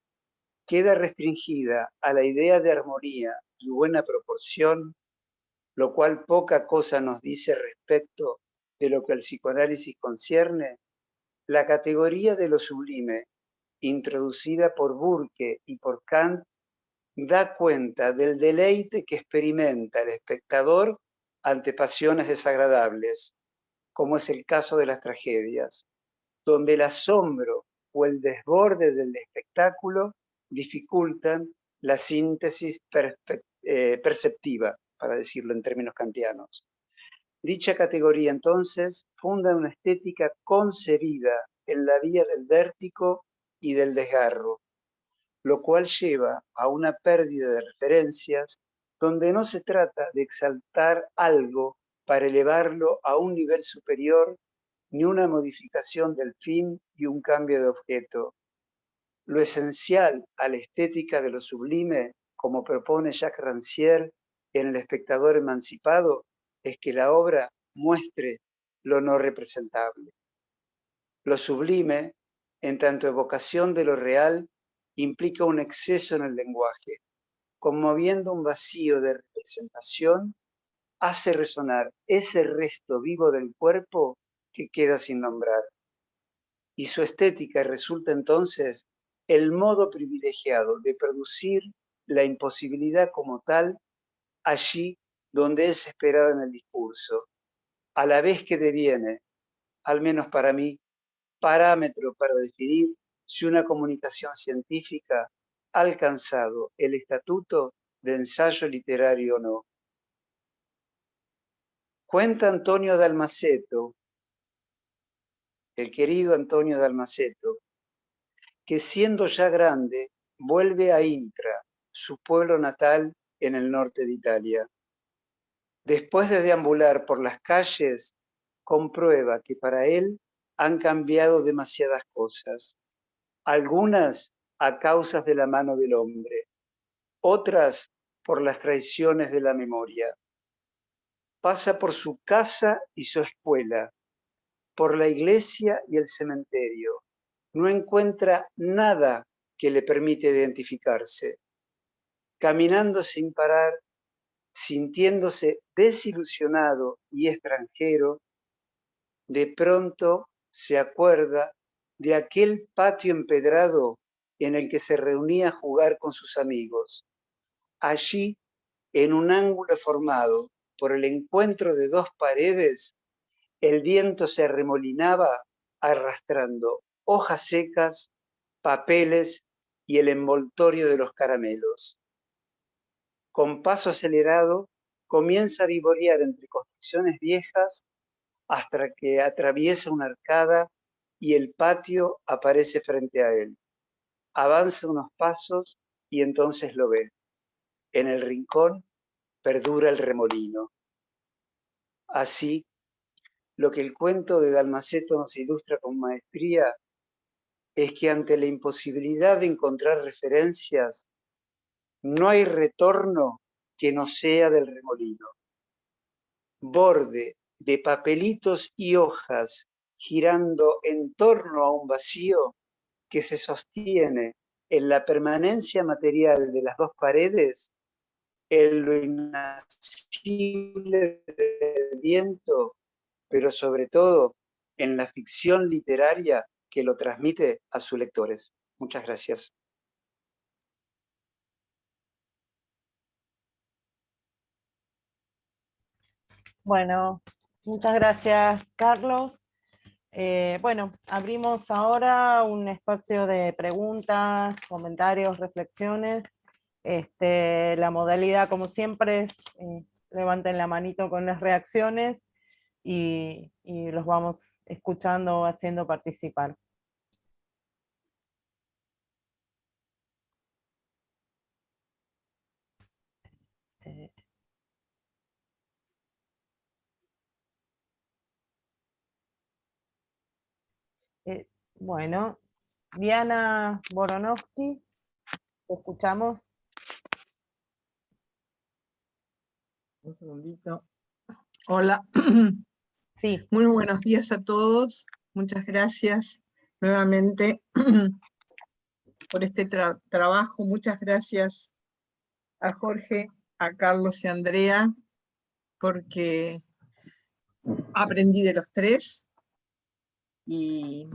queda restringida a la idea de armonía y buena proporción, lo cual poca cosa nos dice respecto de lo que el psicoanálisis concierne, la categoría de lo sublime, introducida por Burke y por Kant, da cuenta del deleite que experimenta el espectador ante pasiones desagradables, como es el caso de las tragedias, donde el asombro o el desborde del espectáculo dificultan la síntesis perceptiva, para decirlo en términos kantianos. Dicha categoría, entonces, funda una estética concebida en la vía del vértigo y del desgarro, lo cual lleva a una pérdida de referencias donde no se trata de exaltar algo para elevarlo a un nivel superior, ni una modificación del fin y un cambio de objeto. Lo esencial a la estética de lo sublime, como propone Jacques Rancière en El espectador emancipado, es que la obra muestre lo no representable. Lo sublime, en tanto evocación de lo real, implica un exceso en el lenguaje. Conmoviendo un vacío de representación, hace resonar ese resto vivo del cuerpo que queda sin nombrar. Y su estética resulta entonces el modo privilegiado de producir la imposibilidad como tal allí donde es esperada en el discurso, a la vez que deviene, al menos para mí, parámetro para definir si una comunicación científica ha alcanzado el estatuto de ensayo literario o no. Cuenta Antonio Dalmaceto, el querido Antonio Dalmaceto, que siendo ya grande vuelve a Intra, su pueblo natal, en el norte de Italia. Después de deambular por las calles, comprueba que para él han cambiado demasiadas cosas, algunas a causas de la mano del hombre, otras por las traiciones de la memoria. Pasa por su casa y su escuela, por la iglesia y el cementerio. No encuentra nada que le permite identificarse. Caminando sin parar, sintiéndose desilusionado y extranjero, de pronto se acuerda de aquel patio empedrado en el que se reunía a jugar con sus amigos. Allí, en un ángulo formado por el encuentro de dos paredes, el viento se arremolinaba arrastrando hojas secas, papeles y el envoltorio de los caramelos. Con paso acelerado, comienza a vivorear entre construcciones viejas hasta que atraviesa una arcada y el patio aparece frente a él. Avanza unos pasos y entonces lo ve. En el rincón perdura el remolino. Así, lo que el cuento de Dalmaceto nos ilustra con maestría es que ante la imposibilidad de encontrar referencias, no hay retorno que no sea del remolino. Borde de papelitos y hojas girando en torno a un vacío que se sostiene en la permanencia material de las dos paredes, en lo inaccesible del viento, pero sobre todo en la ficción literaria que lo transmite a sus lectores. Muchas gracias. Bueno, muchas gracias, Carlos. Bueno, abrimos ahora un espacio de preguntas, comentarios, reflexiones. La modalidad, como siempre, es levanten la manito con las reacciones y los vamos escuchando, haciendo participar. Bueno, Diana Boronovsky, te escuchamos. Un segundito. Hola. Sí. Muy buenos días a todos. Muchas gracias nuevamente por este trabajo. Muchas gracias a Jorge, a Carlos y a Andrea, porque aprendí de los tres y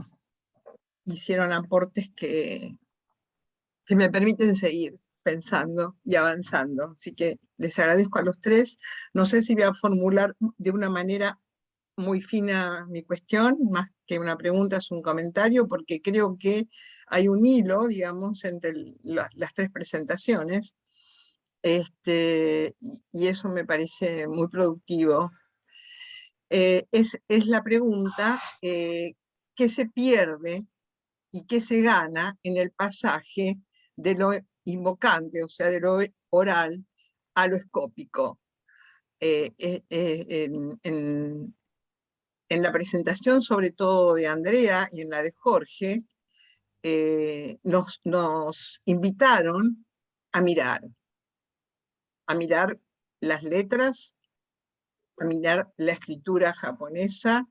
hicieron aportes que me permiten seguir pensando y avanzando. Así que les agradezco a los tres. No sé si voy a formular de una manera muy fina mi cuestión, más que una pregunta es un comentario, porque creo que hay un hilo, digamos, entre las tres presentaciones, y eso me parece muy productivo. Es la pregunta, ¿qué se pierde y qué se gana en el pasaje de lo invocante, o sea, de lo oral, a lo escópico? En la presentación, sobre todo de Andrea y en la de Jorge, nos invitaron a mirar las letras, a mirar la escritura japonesa,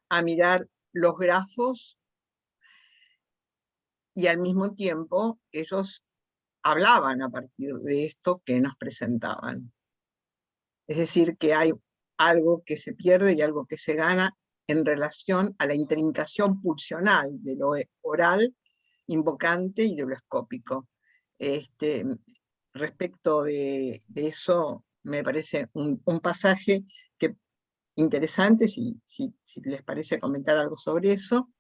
a mirar los grafos, y al mismo tiempo ellos hablaban a partir de esto que nos presentaban. Es decir, que hay algo que se pierde y algo que se gana en relación a la intrincación pulsional de lo oral, invocante y de lo escópico. Respecto de eso, me parece un pasaje interesante, si les parece comentar algo sobre eso.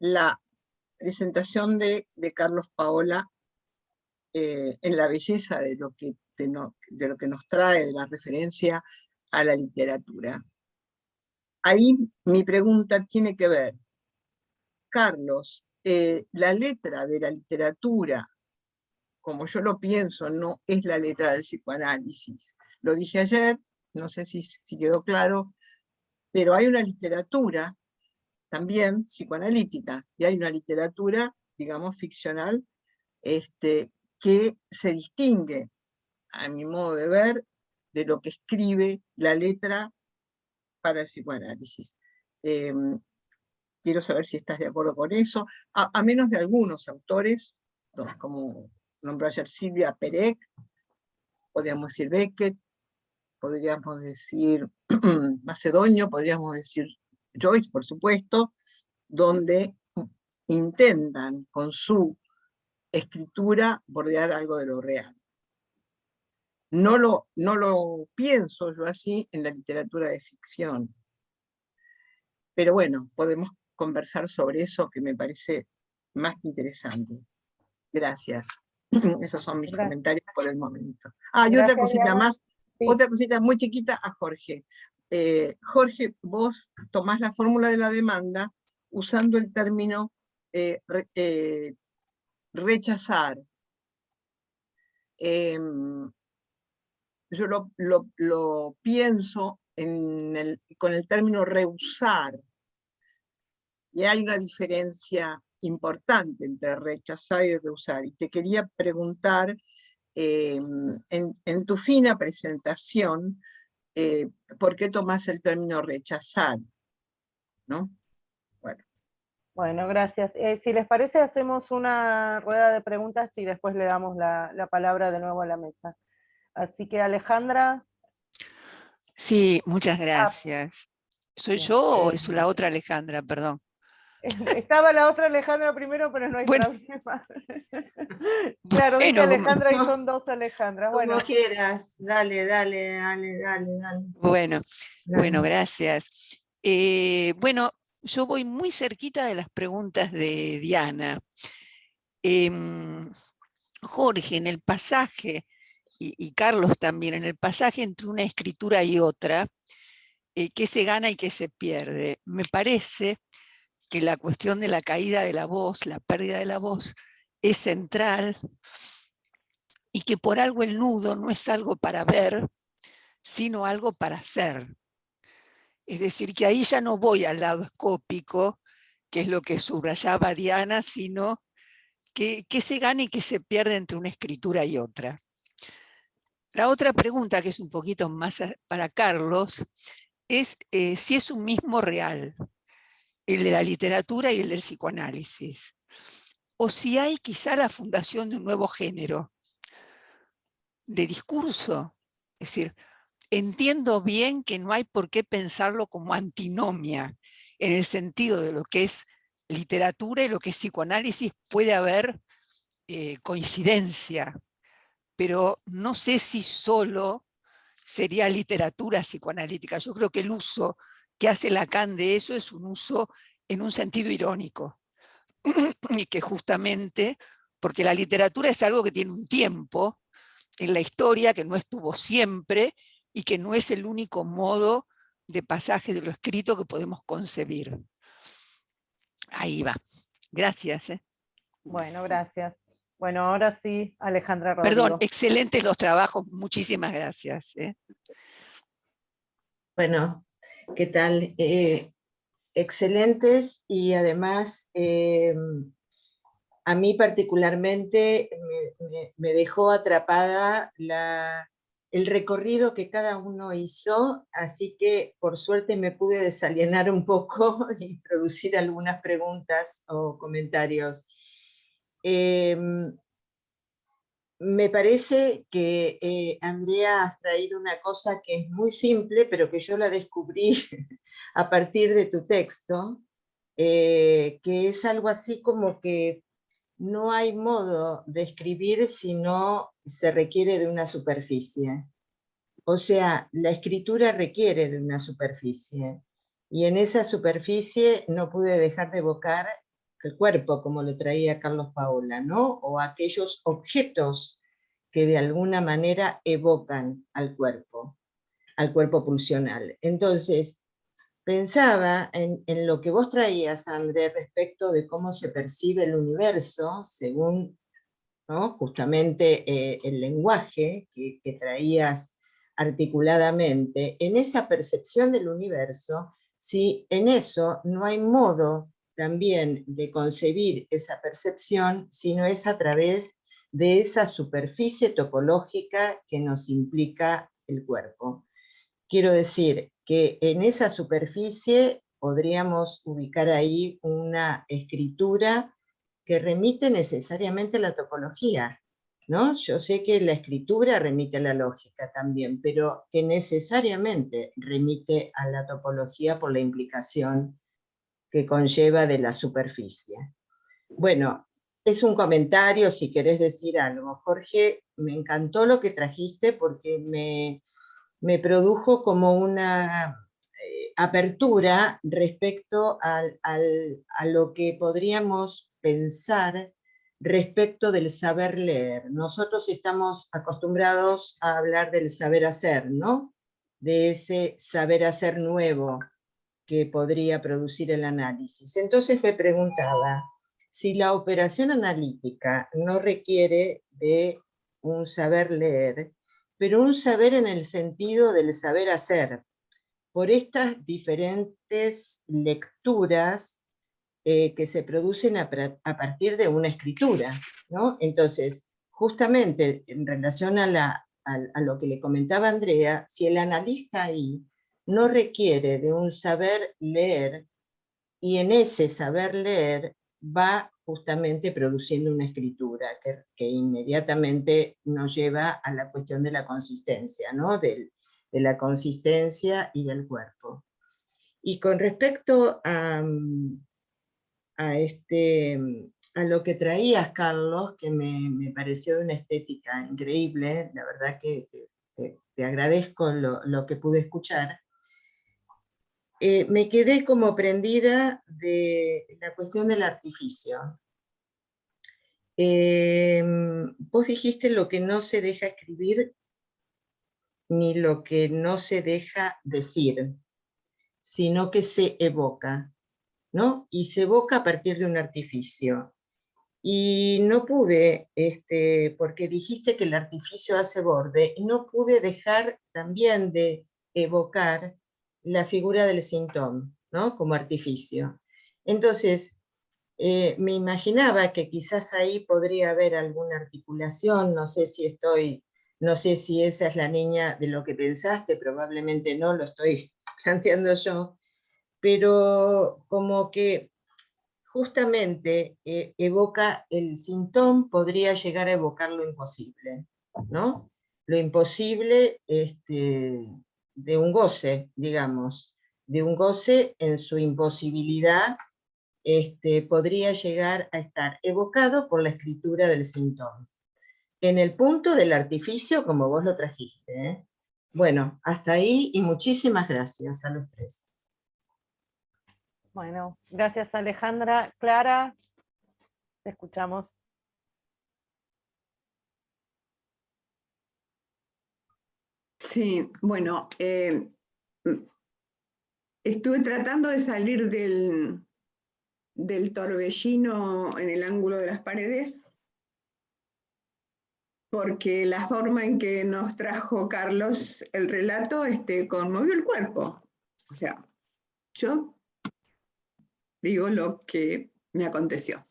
La presentación de Carlos Paola en la belleza de lo que nos trae, de la referencia a la literatura. Ahí mi pregunta tiene que ver, Carlos, la letra de la literatura, como yo lo pienso, no es la letra del psicoanálisis. Lo dije ayer, no sé si quedó claro, pero hay una literatura también psicoanalítica, y hay una literatura, digamos, ficcional, que se distingue, a mi modo de ver, de lo que escribe la letra para el psicoanálisis. Quiero saber si estás de acuerdo con eso, a menos de algunos autores, como nombró ayer Silvia Perec, podríamos decir Beckett, podríamos decir Macedonio, podríamos decir Joyce, por supuesto, donde intentan con su escritura bordear algo de lo real. No lo pienso yo así en la literatura de ficción. Pero bueno, podemos conversar sobre eso, que me parece más que interesante. Gracias. Esos son mis comentarios por el momento. Y otra cosita más, sí. Otra cosita muy chiquita a Jorge. Jorge, vos tomás la fórmula de la demanda usando el término rechazar. Yo lo pienso con el término rehusar. Y hay una diferencia importante entre rechazar y rehusar. Y te quería preguntar, en tu fina presentación, ¿por qué tomás el término rechazar? ¿No? Bueno, gracias. Si les parece, hacemos una rueda de preguntas y después le damos la palabra de nuevo a la mesa. Así que Alejandra. Sí, muchas gracias. ¿Soy bien. yo o es la otra Alejandra? Perdón. Estaba la otra Alejandra primero, pero no hay problema. Claro, Bueno, dice Alejandra y son dos Alejandras. Como Bueno, quieras, dale. Bueno, gracias. Bueno, yo voy muy cerquita de las preguntas de Diana. Jorge, en el pasaje, y Carlos también, en el pasaje entre una escritura y otra, ¿qué se gana y qué se pierde? Me parece que la cuestión de la caída de la voz, la pérdida de la voz, es central, y que por algo el nudo no es algo para ver, sino algo para hacer. Es decir, que ahí ya no voy al lado escópico, que es lo que subrayaba Diana, sino que se gana y que se pierde entre una escritura y otra. La otra pregunta, que es un poquito más para Carlos, es si es un mismo real, el de la literatura y el del psicoanálisis, o si hay quizá la fundación de un nuevo género de discurso. Es decir, entiendo bien que no hay por qué pensarlo como antinomia, en el sentido de lo que es literatura y lo que es psicoanálisis puede haber coincidencia, pero no sé si solo sería literatura psicoanalítica. Yo creo que el uso que hace Lacan de eso es un uso en un sentido irónico, y que justamente, porque la literatura es algo que tiene un tiempo en la historia, que no estuvo siempre, y que no es el único modo de pasaje de lo escrito que podemos concebir. Ahí va. Gracias. Bueno, gracias. Bueno, ahora sí, Alejandra Rodrigo. Perdón, excelentes los trabajos, muchísimas gracias. Bueno, ¿qué tal? Excelentes, y además a mí particularmente me dejó atrapada el recorrido que cada uno hizo, así que por suerte me pude desalienar un poco e introducir algunas preguntas o comentarios. Me parece que, Andrea, has traído una cosa que es muy simple, pero que yo la descubrí a partir de tu texto, que es algo así como que no hay modo de escribir si no se requiere de una superficie. O sea, la escritura requiere de una superficie, y en esa superficie no pude dejar de evocar el cuerpo, como lo traía Carlos Paola, ¿no? O aquellos objetos que de alguna manera evocan al cuerpo pulsional. Entonces, pensaba en lo que vos traías, André, respecto de cómo se percibe el universo, según, ¿no?, justamente el lenguaje que traías articuladamente. En esa percepción del universo, si en eso no hay modo también de concebir esa percepción, sino es a través de esa superficie topológica que nos implica el cuerpo. Quiero decir que en esa superficie podríamos ubicar ahí una escritura que remite necesariamente a la topología, ¿no? Yo sé que la escritura remite a la lógica también, pero que necesariamente remite a la topología por la implicación que conlleva de la superficie. Bueno, es un comentario, si querés decir algo. Jorge, me encantó lo que trajiste porque me produjo como una apertura respecto a lo que podríamos pensar respecto del saber leer. Nosotros estamos acostumbrados a hablar del saber hacer, ¿no? De ese saber hacer nuevo que podría producir el análisis. Entonces me preguntaba, si la operación analítica no requiere de un saber leer, pero un saber en el sentido del saber hacer, por estas diferentes lecturas que se producen a partir de una escritura, ¿no? Entonces, justamente en relación a lo que le comentaba Andrea, si el analista ahí no requiere de un saber leer, y en ese saber leer va justamente produciendo una escritura que inmediatamente nos lleva a la cuestión de la consistencia, ¿no? De la consistencia y del cuerpo. Y con respecto a lo que traías, Carlos, que me pareció de una estética increíble, la verdad que te agradezco lo que pude escuchar. Me quedé como prendida de la cuestión del artificio. Vos dijiste lo que no se deja escribir ni lo que no se deja decir, sino que se evoca, ¿no? Y se evoca a partir de un artificio. Y no pude, porque dijiste que el artificio hace borde, y no pude dejar también de evocar la figura del síntoma, ¿no? Como artificio. Entonces, me imaginaba que quizás ahí podría haber alguna articulación, no sé si esa es la niña de lo que pensaste, probablemente no, lo estoy planteando yo, pero como que justamente evoca el síntoma, podría llegar a evocar lo imposible, ¿no? Lo imposible de un goce, digamos, de un goce en su imposibilidad, podría llegar a estar evocado por la escritura del síntoma. En el punto del artificio, como vos lo trajiste, ¿eh? Bueno, hasta ahí y muchísimas gracias a los tres. Bueno, gracias Alejandra. Clara, te escuchamos. Sí, bueno, estuve tratando de salir del torbellino en el ángulo de las paredes, porque la forma en que nos trajo Carlos el relato conmovió el cuerpo. O sea, yo digo lo que me aconteció.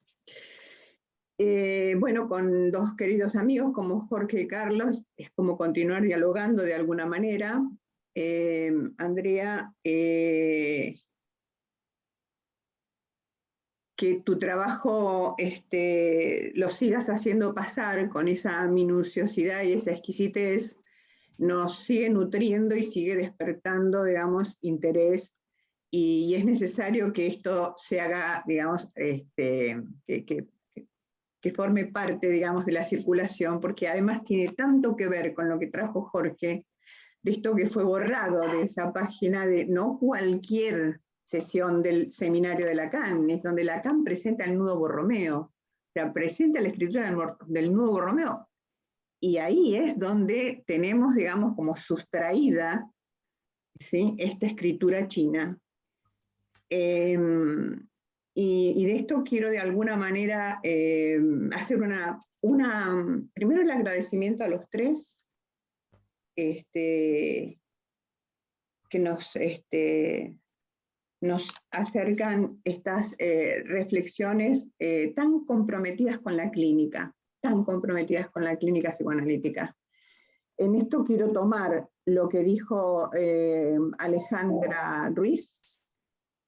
Bueno, con dos queridos amigos como Jorge y Carlos, es como continuar dialogando de alguna manera. Andrea, que tu trabajo lo sigas haciendo pasar con esa minuciosidad y esa exquisitez, nos sigue nutriendo y sigue despertando, digamos, interés, y es necesario que esto se haga, digamos, que forme parte, digamos, de la circulación, porque además tiene tanto que ver con lo que trajo Jorge, de esto que fue borrado de esa página, de no cualquier sesión del seminario de Lacan, es donde Lacan presenta el nudo Borromeo, o sea, presenta la escritura del nudo Borromeo, y ahí es donde tenemos, digamos, como sustraída, ¿sí?, esta escritura china, Y de esto quiero de alguna manera hacer primero el agradecimiento a los tres que nos acercan estas reflexiones tan comprometidas con la clínica psicoanalítica. En esto quiero tomar lo que dijo Alejandra Ruiz,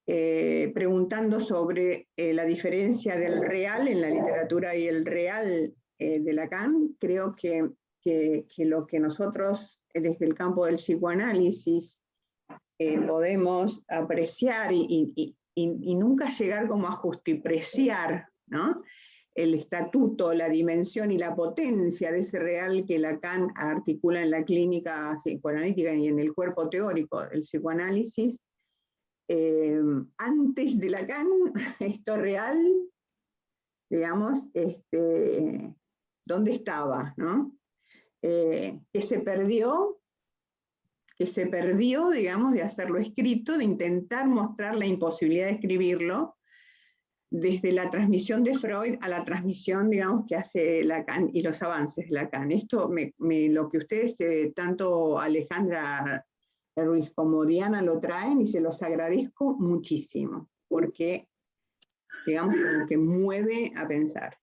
preguntando sobre la diferencia del real en la literatura y el real de Lacan. Creo que lo que nosotros desde el campo del psicoanálisis podemos apreciar y nunca llegar como a justipreciar, ¿no?, el estatuto, la dimensión y la potencia de ese real que Lacan articula en la clínica psicoanalítica y en el cuerpo teórico del psicoanálisis. Antes de Lacan, esto real, digamos, ¿dónde estaba, no? Que se perdió, digamos, de hacerlo escrito, de intentar mostrar la imposibilidad de escribirlo, desde la transmisión de Freud a la transmisión, digamos, que hace Lacan y los avances de Lacan. Esto, lo que ustedes, tanto Alejandra Ruiz como Diana, lo traen y se los agradezco muchísimo, porque, digamos, como que mueve a pensar.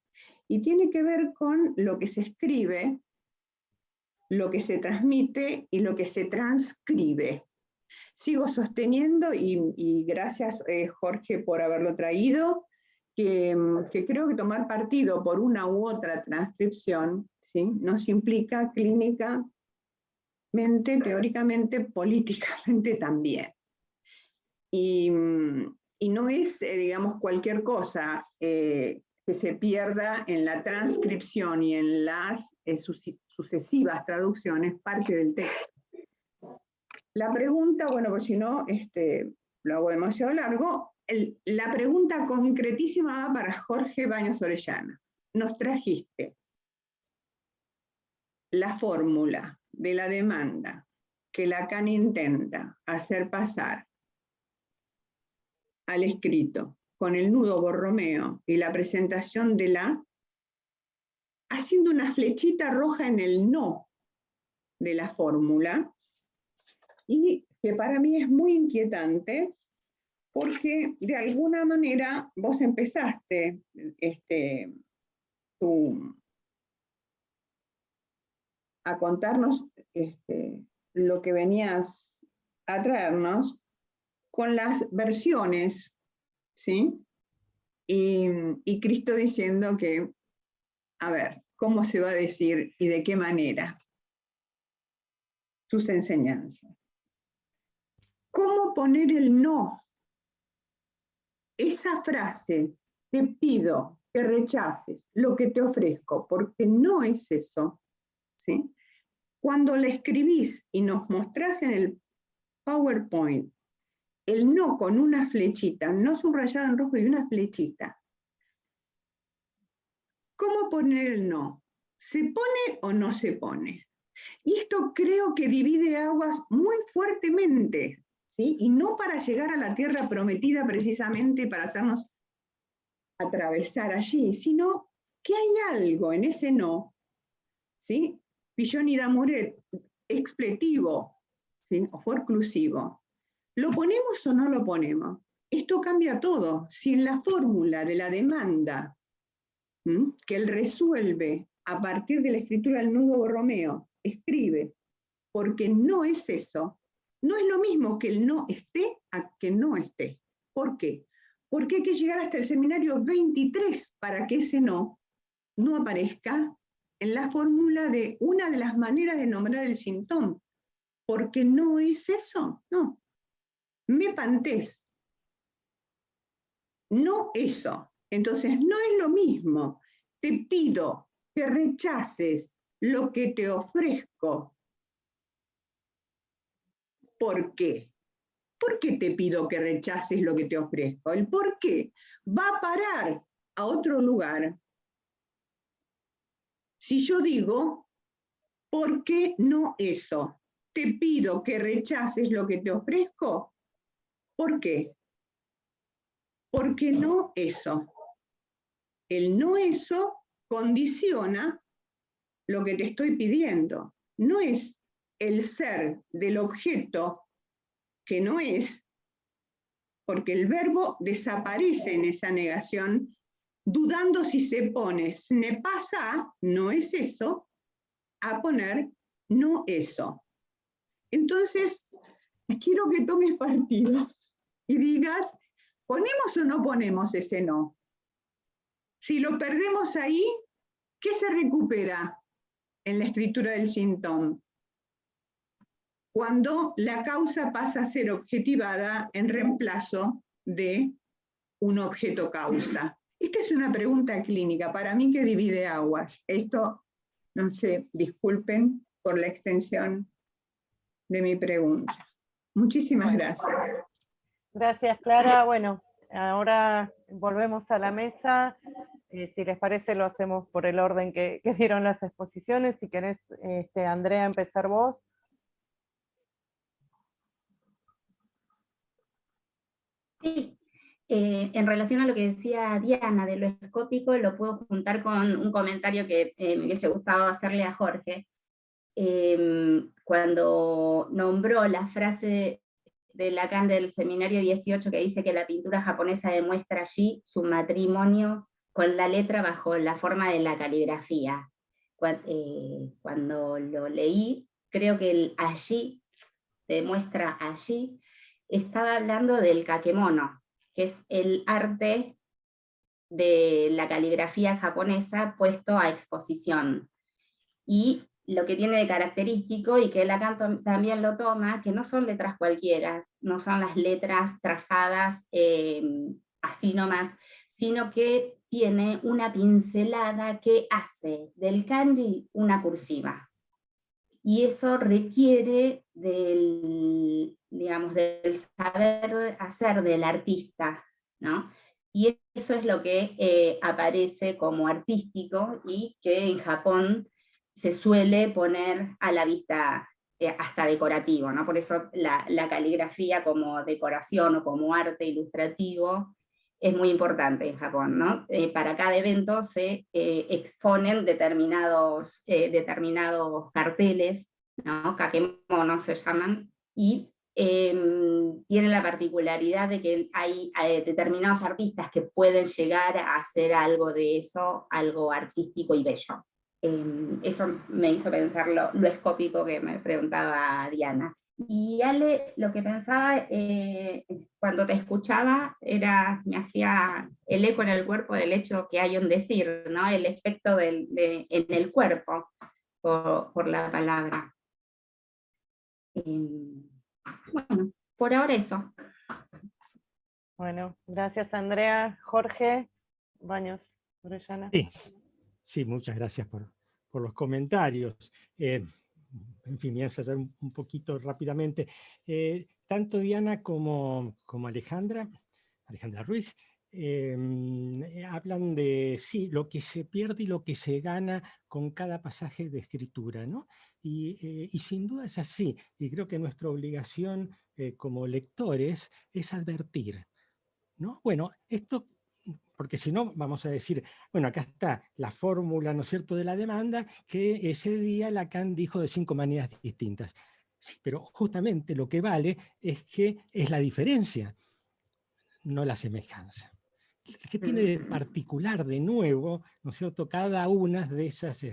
Y tiene que ver con lo que se escribe, lo que se transmite y lo que se transcribe. Sigo sosteniendo, y gracias Jorge por haberlo traído, que creo que tomar partido por una u otra transcripción, ¿sí?, nos implica clínicamente, teóricamente, políticamente también. Y no es, digamos, cualquier cosa que se pierda en la transcripción y en las sucesivas traducciones parte del texto. La pregunta, bueno, pues si no, lo hago demasiado largo. La pregunta concretísima va para Jorge Baños Orellana. Nos trajiste la fórmula de la demanda que Lacan intenta hacer pasar al escrito con el nudo Borromeo y la presentación de la, haciendo una flechita roja en el no de la fórmula, y que para mí es muy inquietante, porque de alguna manera vos empezaste a contarnos lo que venías a traernos con las versiones, ¿sí? Y Cristo diciendo que, a ver, ¿cómo se va a decir y de qué manera sus enseñanzas? ¿Cómo poner el no? Esa frase, te pido que rechaces lo que te ofrezco, porque no es eso, ¿sí? Cuando la escribís y nos mostrás en el PowerPoint el no con una flechita, no subrayado en rojo y una flechita, ¿cómo poner el no? ¿Se pone o no se pone? Y esto creo que divide aguas muy fuertemente, ¿sí? Y no para llegar a la tierra prometida precisamente para hacernos atravesar allí, sino que hay algo en ese no, ¿sí? Pillon y Damuret, expletivo, ¿sí?, o forclusivo. ¿Lo ponemos o no lo ponemos? Esto cambia todo. Si en la fórmula de la demanda, que él resuelve a partir de la escritura del nudo Borromeo, escribe, porque no es eso, no es lo mismo que el no esté a que no esté. ¿Por qué? Porque hay que llegar hasta el seminario 23 para que ese no aparezca en la fórmula de una de las maneras de nombrar el síntoma. Porque no es eso, no. Me pantés. No eso. Entonces no es lo mismo. Te pido que rechaces lo que te ofrezco. ¿Por qué? ¿Por qué te pido que rechaces lo que te ofrezco? El por qué va a parar a otro lugar si yo digo, ¿por qué no eso? Te pido que rechaces lo que te ofrezco. ¿Por qué? porque no eso. El no eso condiciona lo que te estoy pidiendo. No es el ser del objeto que no es, porque el verbo desaparece en esa negación, dudando si se pone "ne pasa", no es eso, a poner no eso. Entonces, quiero que tomes partido y digas, ¿ponemos o no ponemos ese no? Si lo perdemos ahí, ¿qué se recupera en la escritura del Shinton? Cuando la causa pasa a ser objetivada en reemplazo de un objeto causa. Esta es una pregunta clínica, para mí que divide aguas. Esto, no sé, disculpen por la extensión de mi pregunta. Muchísimas gracias. Gracias, Clara. Bueno, ahora volvemos a la mesa. Si les parece, lo hacemos por el orden que dieron las exposiciones. Si querés, Andrea, empezar vos. Sí. En relación a lo que decía Diana de lo escópico, lo puedo juntar con un comentario que me hubiese gustado hacerle a Jorge. Cuando nombró la frase de Lacan del seminario 18 que dice que la pintura japonesa demuestra allí su matrimonio con la letra bajo la forma de la caligrafía. Cuando lo leí, creo que el allí, demuestra allí, estaba hablando del kakemono, que es el arte de la caligrafía japonesa puesto a exposición. Y lo que tiene de característico, y que Lacan también lo toma, que no son letras cualquiera, no son las letras trazadas así nomás, sino que tiene una pincelada que hace del kanji una cursiva. Y eso requiere del, digamos, del saber hacer del artista, ¿no? Y eso es lo que aparece como artístico y que en Japón se suele poner a la vista hasta decorativo, ¿no? Por eso la caligrafía como decoración o como arte ilustrativo es muy importante en Japón, ¿no? Para cada evento se exponen determinados carteles, ¿no? Kakemono se llaman, y tienen la particularidad de que hay determinados artistas que pueden llegar a hacer algo de eso, algo artístico y bello. Eso me hizo pensar lo escópico que me preguntaba Diana. Y Ale, lo que pensaba cuando te escuchaba me hacía el eco en el cuerpo del hecho que hay un decir, ¿no? El efecto en el cuerpo por la palabra. Bueno, por ahora eso. Bueno, gracias, Andrea. Jorge Baños Orellana. Sí, muchas gracias por los comentarios. En fin, voy a ensayar un poquito rápidamente. Tanto Diana como Alejandra Ruiz, hablan de sí, lo que se pierde y lo que se gana con cada pasaje de escritura, ¿no? Y sin duda es así, y creo que nuestra obligación como lectores es advertir, ¿no? Bueno, esto, porque si no vamos a decir, bueno, acá está la fórmula, ¿no es cierto?, de la demanda, que ese día Lacan dijo de 5 maneras distintas. Sí, pero justamente lo que vale es que es la diferencia, no la semejanza. ¿Qué tiene de particular de nuevo, ¿no es cierto?, cada una de esas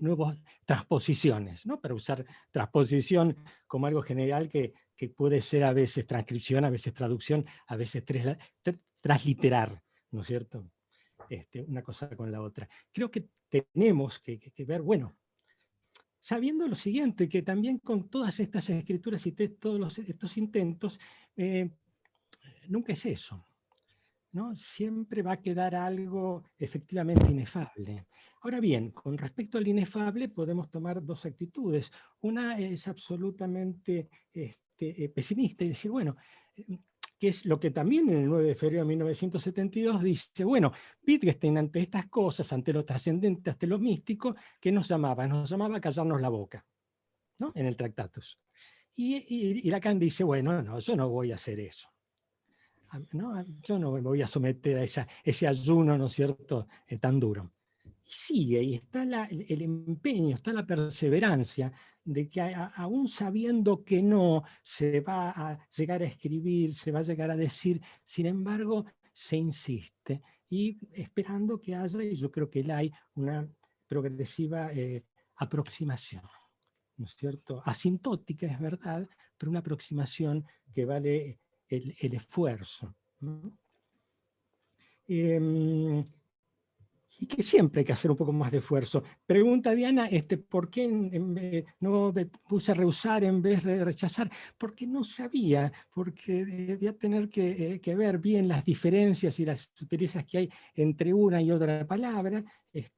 nuevas transposiciones, ¿no? Para usar transposición como algo general que puede ser a veces transcripción, a veces traducción, a veces transliterar, ¿no es cierto? Una cosa con la otra. Creo que tenemos que ver, bueno, sabiendo lo siguiente, que también con todas estas escrituras y todos estos intentos, nunca es eso, ¿no? Siempre va a quedar algo efectivamente inefable. Ahora bien, con respecto al inefable podemos tomar dos actitudes. Una es absolutamente pesimista y decir, bueno, que es lo que también en el 9 de febrero de 1972 dice, bueno, Wittgenstein ante estas cosas, ante lo trascendente, ante lo místico, ¿qué nos llamaba? Nos llamaba a callarnos la boca, ¿no? En el Tractatus. Y Lacan dice, bueno, no, yo no voy a hacer eso. ¿no? Yo no me voy a someter a ese ayuno, ¿no es cierto?, tan duro. Y sigue, y está el empeño, está la perseverancia de que aún sabiendo que no se va a llegar a escribir, se va a llegar a decir, sin embargo, se insiste, y esperando que haya, y yo creo que la hay, una progresiva aproximación, ¿no es cierto? Asintótica, es verdad, pero una aproximación que vale el esfuerzo, ¿no? Y que siempre hay que hacer un poco más de esfuerzo. Pregunta Diana, ¿por qué no me puse a rehusar en vez de rechazar? Porque no sabía, porque debía tener que ver bien las diferencias y las sutilezas que hay entre una y otra palabra,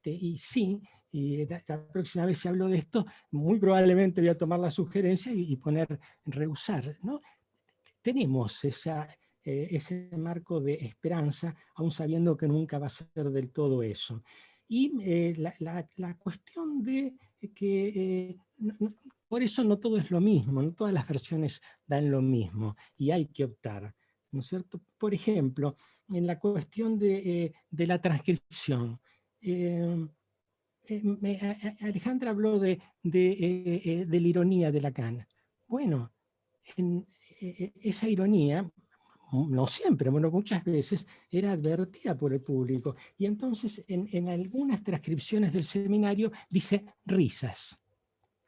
y sí, y la próxima vez si hablo de esto, muy probablemente voy a tomar la sugerencia y poner rehusar, ¿no? Tenemos ese marco de esperanza, aún sabiendo que nunca va a ser del todo eso. Y la cuestión de que por eso no todo es lo mismo, no todas las versiones dan lo mismo, y hay que optar, ¿no es cierto? Por ejemplo, en la cuestión de la transcripción, Alejandra habló de la ironía de Lacan. Bueno, esa ironía, no siempre, bueno, muchas veces, era advertida por el público. Y entonces en algunas transcripciones del seminario dice risas,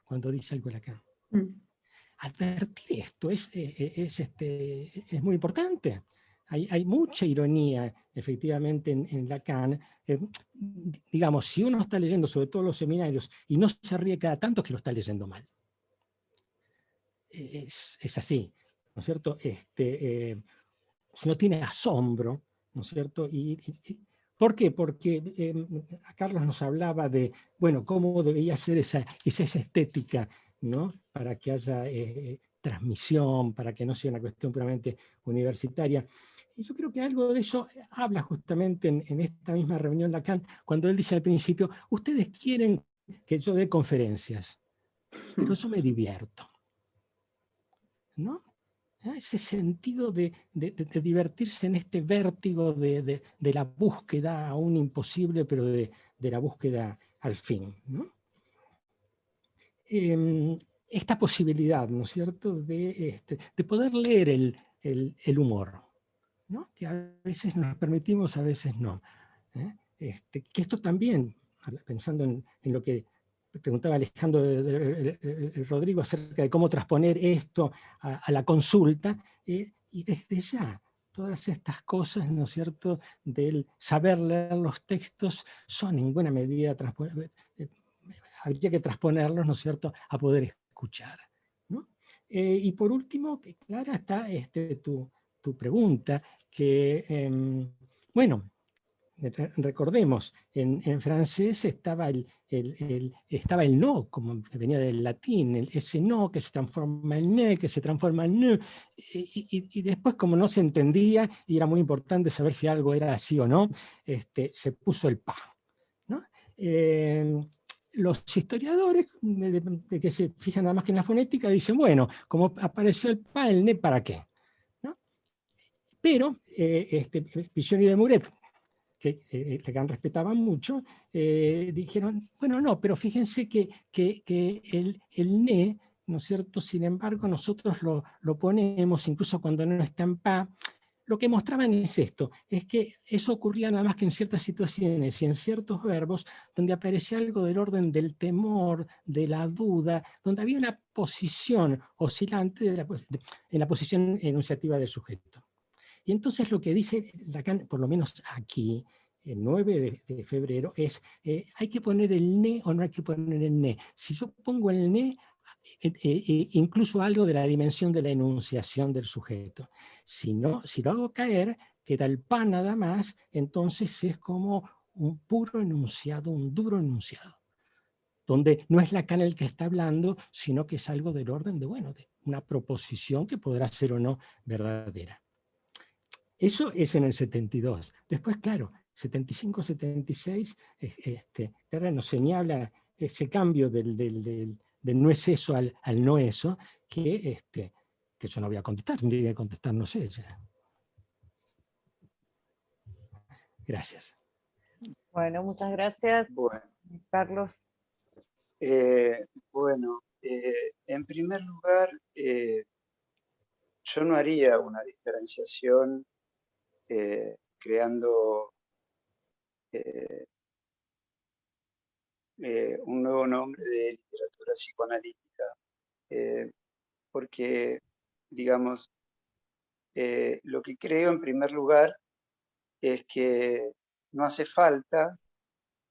cuando dice algo Lacan. Advertir esto es muy importante. Hay mucha ironía, efectivamente, en Lacan. Digamos, si uno está leyendo sobre todo los seminarios y no se ríe cada tanto, es que lo está leyendo mal. Es así, ¿no es cierto? Si no tiene asombro, ¿no es cierto? ¿Por qué? Porque Carlos nos hablaba de, bueno, cómo debía ser esa estética, ¿no? Para que haya transmisión, para que no sea una cuestión puramente universitaria. Y yo creo que algo de eso habla justamente en esta misma reunión Lacan, cuando él dice al principio, ustedes quieren que yo dé conferencias, pero yo me divierto, ¿no? Ese sentido de divertirse en este vértigo de la búsqueda aún imposible, pero de la búsqueda al fin, ¿no? Esta posibilidad, ¿no es cierto?, de poder leer el humor, ¿no? Que a veces nos permitimos, a veces no. Que esto también, pensando en lo que preguntaba Alejandro Rodrigo acerca de cómo transponer esto a la consulta, y desde ya, todas estas cosas, ¿no es cierto?, del saber leer los textos son en buena medida, habría que transponerlos, ¿no es cierto?, a poder escuchar, ¿no? Y por último, Clara, está tu pregunta, que, bueno, recordemos, en francés estaba el no, como venía del latín, ese no que se transforma en ne, que se transforma en ne, y después, como no se entendía, y era muy importante saber si algo era así o no, se puso el pa, ¿no? Los historiadores, que se fijan nada más que en la fonética, dicen, bueno, como apareció el pa, el ne, ¿para qué? ¿No? Pero Pichon y de Muret, que Lacan respetaba mucho, dijeron, bueno, no, pero fíjense que el ne, ¿no es cierto?, sin embargo, nosotros lo ponemos, incluso cuando no está en pa. Lo que mostraban es esto, es que eso ocurría nada más que en ciertas situaciones y en ciertos verbos donde aparecía algo del orden del temor, de la duda, donde había una posición oscilante en la posición enunciativa del sujeto. Y entonces lo que dice Lacan, por lo menos aquí, el 9 de febrero, es ¿hay que poner el ne o no hay que poner el ne? Si yo pongo el ne, incluso algo de la dimensión de la enunciación del sujeto. Si lo hago caer, queda el pa nada más, entonces es como un puro enunciado, un duro enunciado, donde no es Lacan el que está hablando, sino que es algo del orden de, bueno, de una proposición que podrá ser o no verdadera. Eso es en el 72. Después, claro, 75, 76, ahora nos señala ese cambio del no es eso al no eso, que yo no voy a contestar, ni voy a contestarnos ella. Gracias. Bueno, muchas gracias, Bueno, Carlos. En primer lugar, yo no haría una diferenciación creando un nuevo nombre de literatura psicoanalítica, porque, digamos, lo que creo en primer lugar es que no hace falta,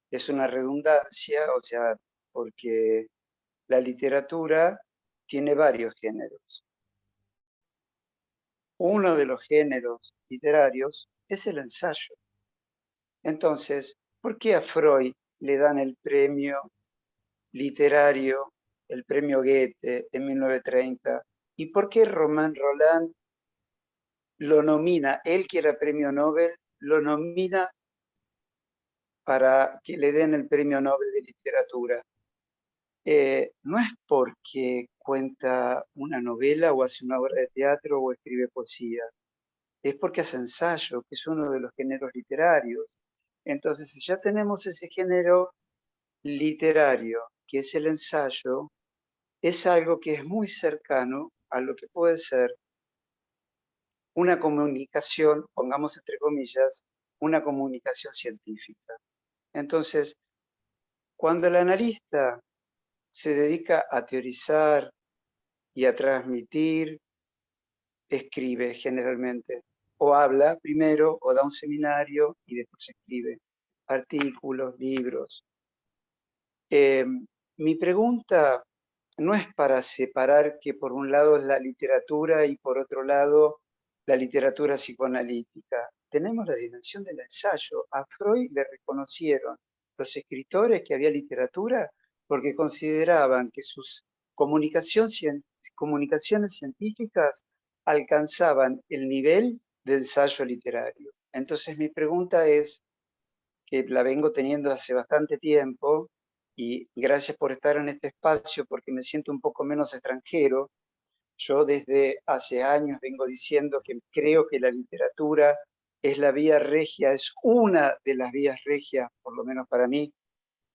es una redundancia, o sea, porque la literatura tiene varios géneros. Uno de los géneros literarios es el ensayo. Entonces, ¿por qué a Freud le dan el premio literario, el premio Goethe en 1930? ¿Y por qué Romain Rolland lo nomina, él que era premio Nobel, lo nomina para que le den el premio Nobel de literatura? No es porque cuenta una novela o hace una obra de teatro o escribe poesía, es porque hace ensayo, que es uno de los géneros literarios. Entonces, si ya tenemos ese género literario, que es el ensayo, es algo que es muy cercano a lo que puede ser una comunicación, pongamos entre comillas, una comunicación científica. Entonces, cuando el analista se dedica a teorizar y a transmitir, escribe generalmente, o habla primero, o da un seminario y después escribe artículos, libros. Mi pregunta no es para separar que por un lado es la literatura y por otro lado la literatura psicoanalítica. Tenemos la dimensión del ensayo. A Freud le reconocieron los escritores que había literatura porque consideraban que sus comunicaciones científicas alcanzaban el nivel de ensayo literario. Entonces mi pregunta es, que la vengo teniendo hace bastante tiempo, y gracias por estar en este espacio porque me siento un poco menos extranjero. Yo desde hace años vengo diciendo que creo que la literatura es la vía regia, es una de las vías regias, por lo menos para mí,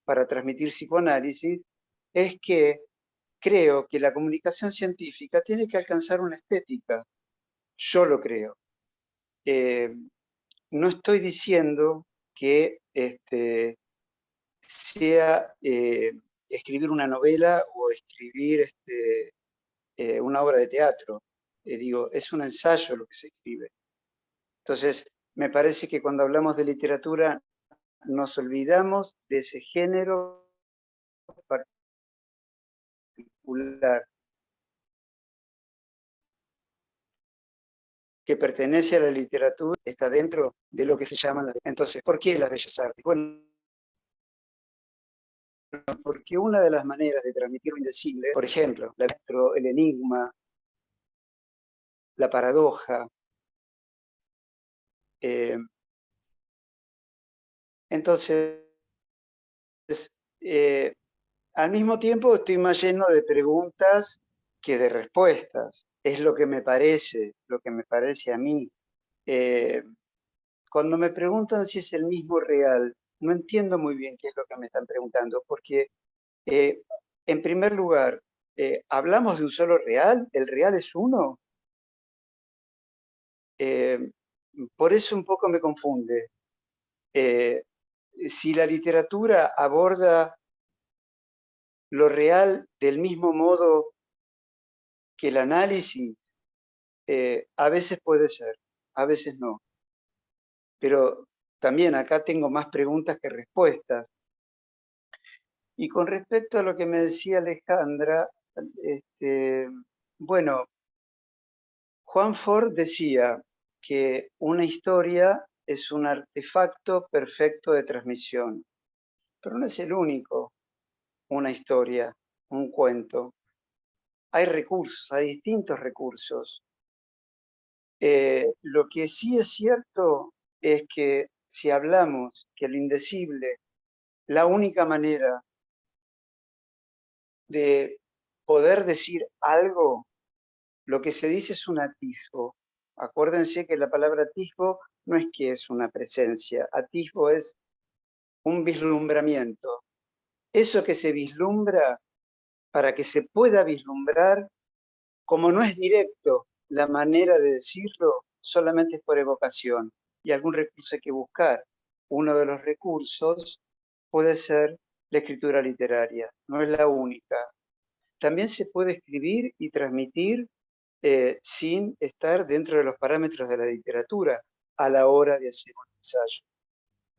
para transmitir psicoanálisis, es que creo que la comunicación científica tiene que alcanzar una estética. Yo lo creo. No estoy diciendo que sea escribir una novela o escribir una obra de teatro. Digo, es un ensayo lo que se escribe. Entonces, me parece que cuando hablamos de literatura nos olvidamos de ese género particular que pertenece a la literatura, está dentro de lo que se llama. Entonces, ¿por qué las bellas artes? Bueno, porque una de las maneras de transmitir lo indecible, por ejemplo, el enigma, la paradoja, entonces, al mismo tiempo estoy más lleno de preguntas que de respuestas. Es lo que me parece a mí. Cuando me preguntan si es el mismo real, no entiendo muy bien qué es lo que me están preguntando, porque en primer lugar, ¿hablamos de un solo real? ¿El real es uno? Por eso un poco me confunde. Si la literatura aborda lo real del mismo modo que el análisis, a veces puede ser, a veces no. Pero también acá tengo más preguntas que respuestas. Y con respecto a lo que me decía Alejandra, bueno, Juan Ford decía que una historia es un artefacto perfecto de transmisión, pero no es el único, una historia, un cuento. Hay recursos, hay distintos recursos. Lo que sí es cierto es que si hablamos que lo indecible, la única manera de poder decir algo, lo que se dice es un atisbo. Acuérdense que la palabra atisbo no es que es una presencia, atisbo es un vislumbramiento. Eso que se vislumbra, para que se pueda vislumbrar, como no es directo la manera de decirlo, solamente es por evocación y algún recurso hay que buscar. Uno de los recursos puede ser la escritura literaria, no es la única. También se puede escribir y transmitir sin estar dentro de los parámetros de la literatura a la hora de hacer un ensayo.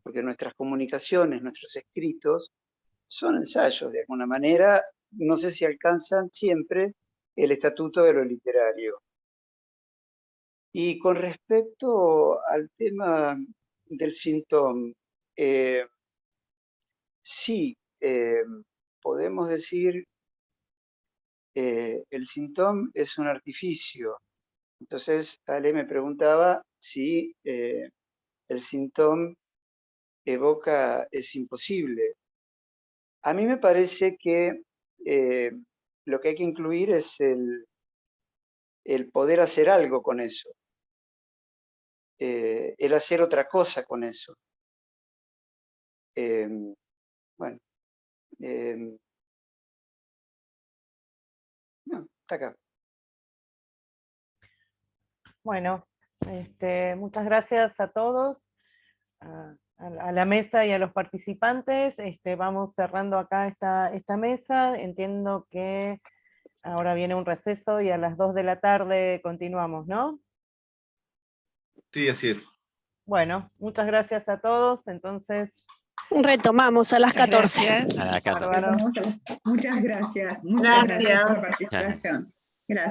Porque nuestras comunicaciones, nuestros escritos, son ensayos de alguna manera, no sé si alcanzan siempre el estatuto de lo literario. Y con respecto al tema del síntoma, sí, podemos decir el síntoma es un artificio. Entonces, Ale me preguntaba si el síntoma evoca es imposible. A mí me parece que lo que hay que incluir es el poder hacer algo con eso. El hacer otra cosa con eso. Bueno, no, está acá. Bueno, muchas gracias a todos, a la mesa y a los participantes. Vamos cerrando acá esta mesa. Entiendo que ahora viene un receso y a las 2 de la tarde continuamos, ¿no? Sí, así es. Bueno, muchas gracias a todos. Entonces, retomamos a las 14. Gracias. A la 14. bárbaro. Muchas gracias. Muchas gracias por la participación.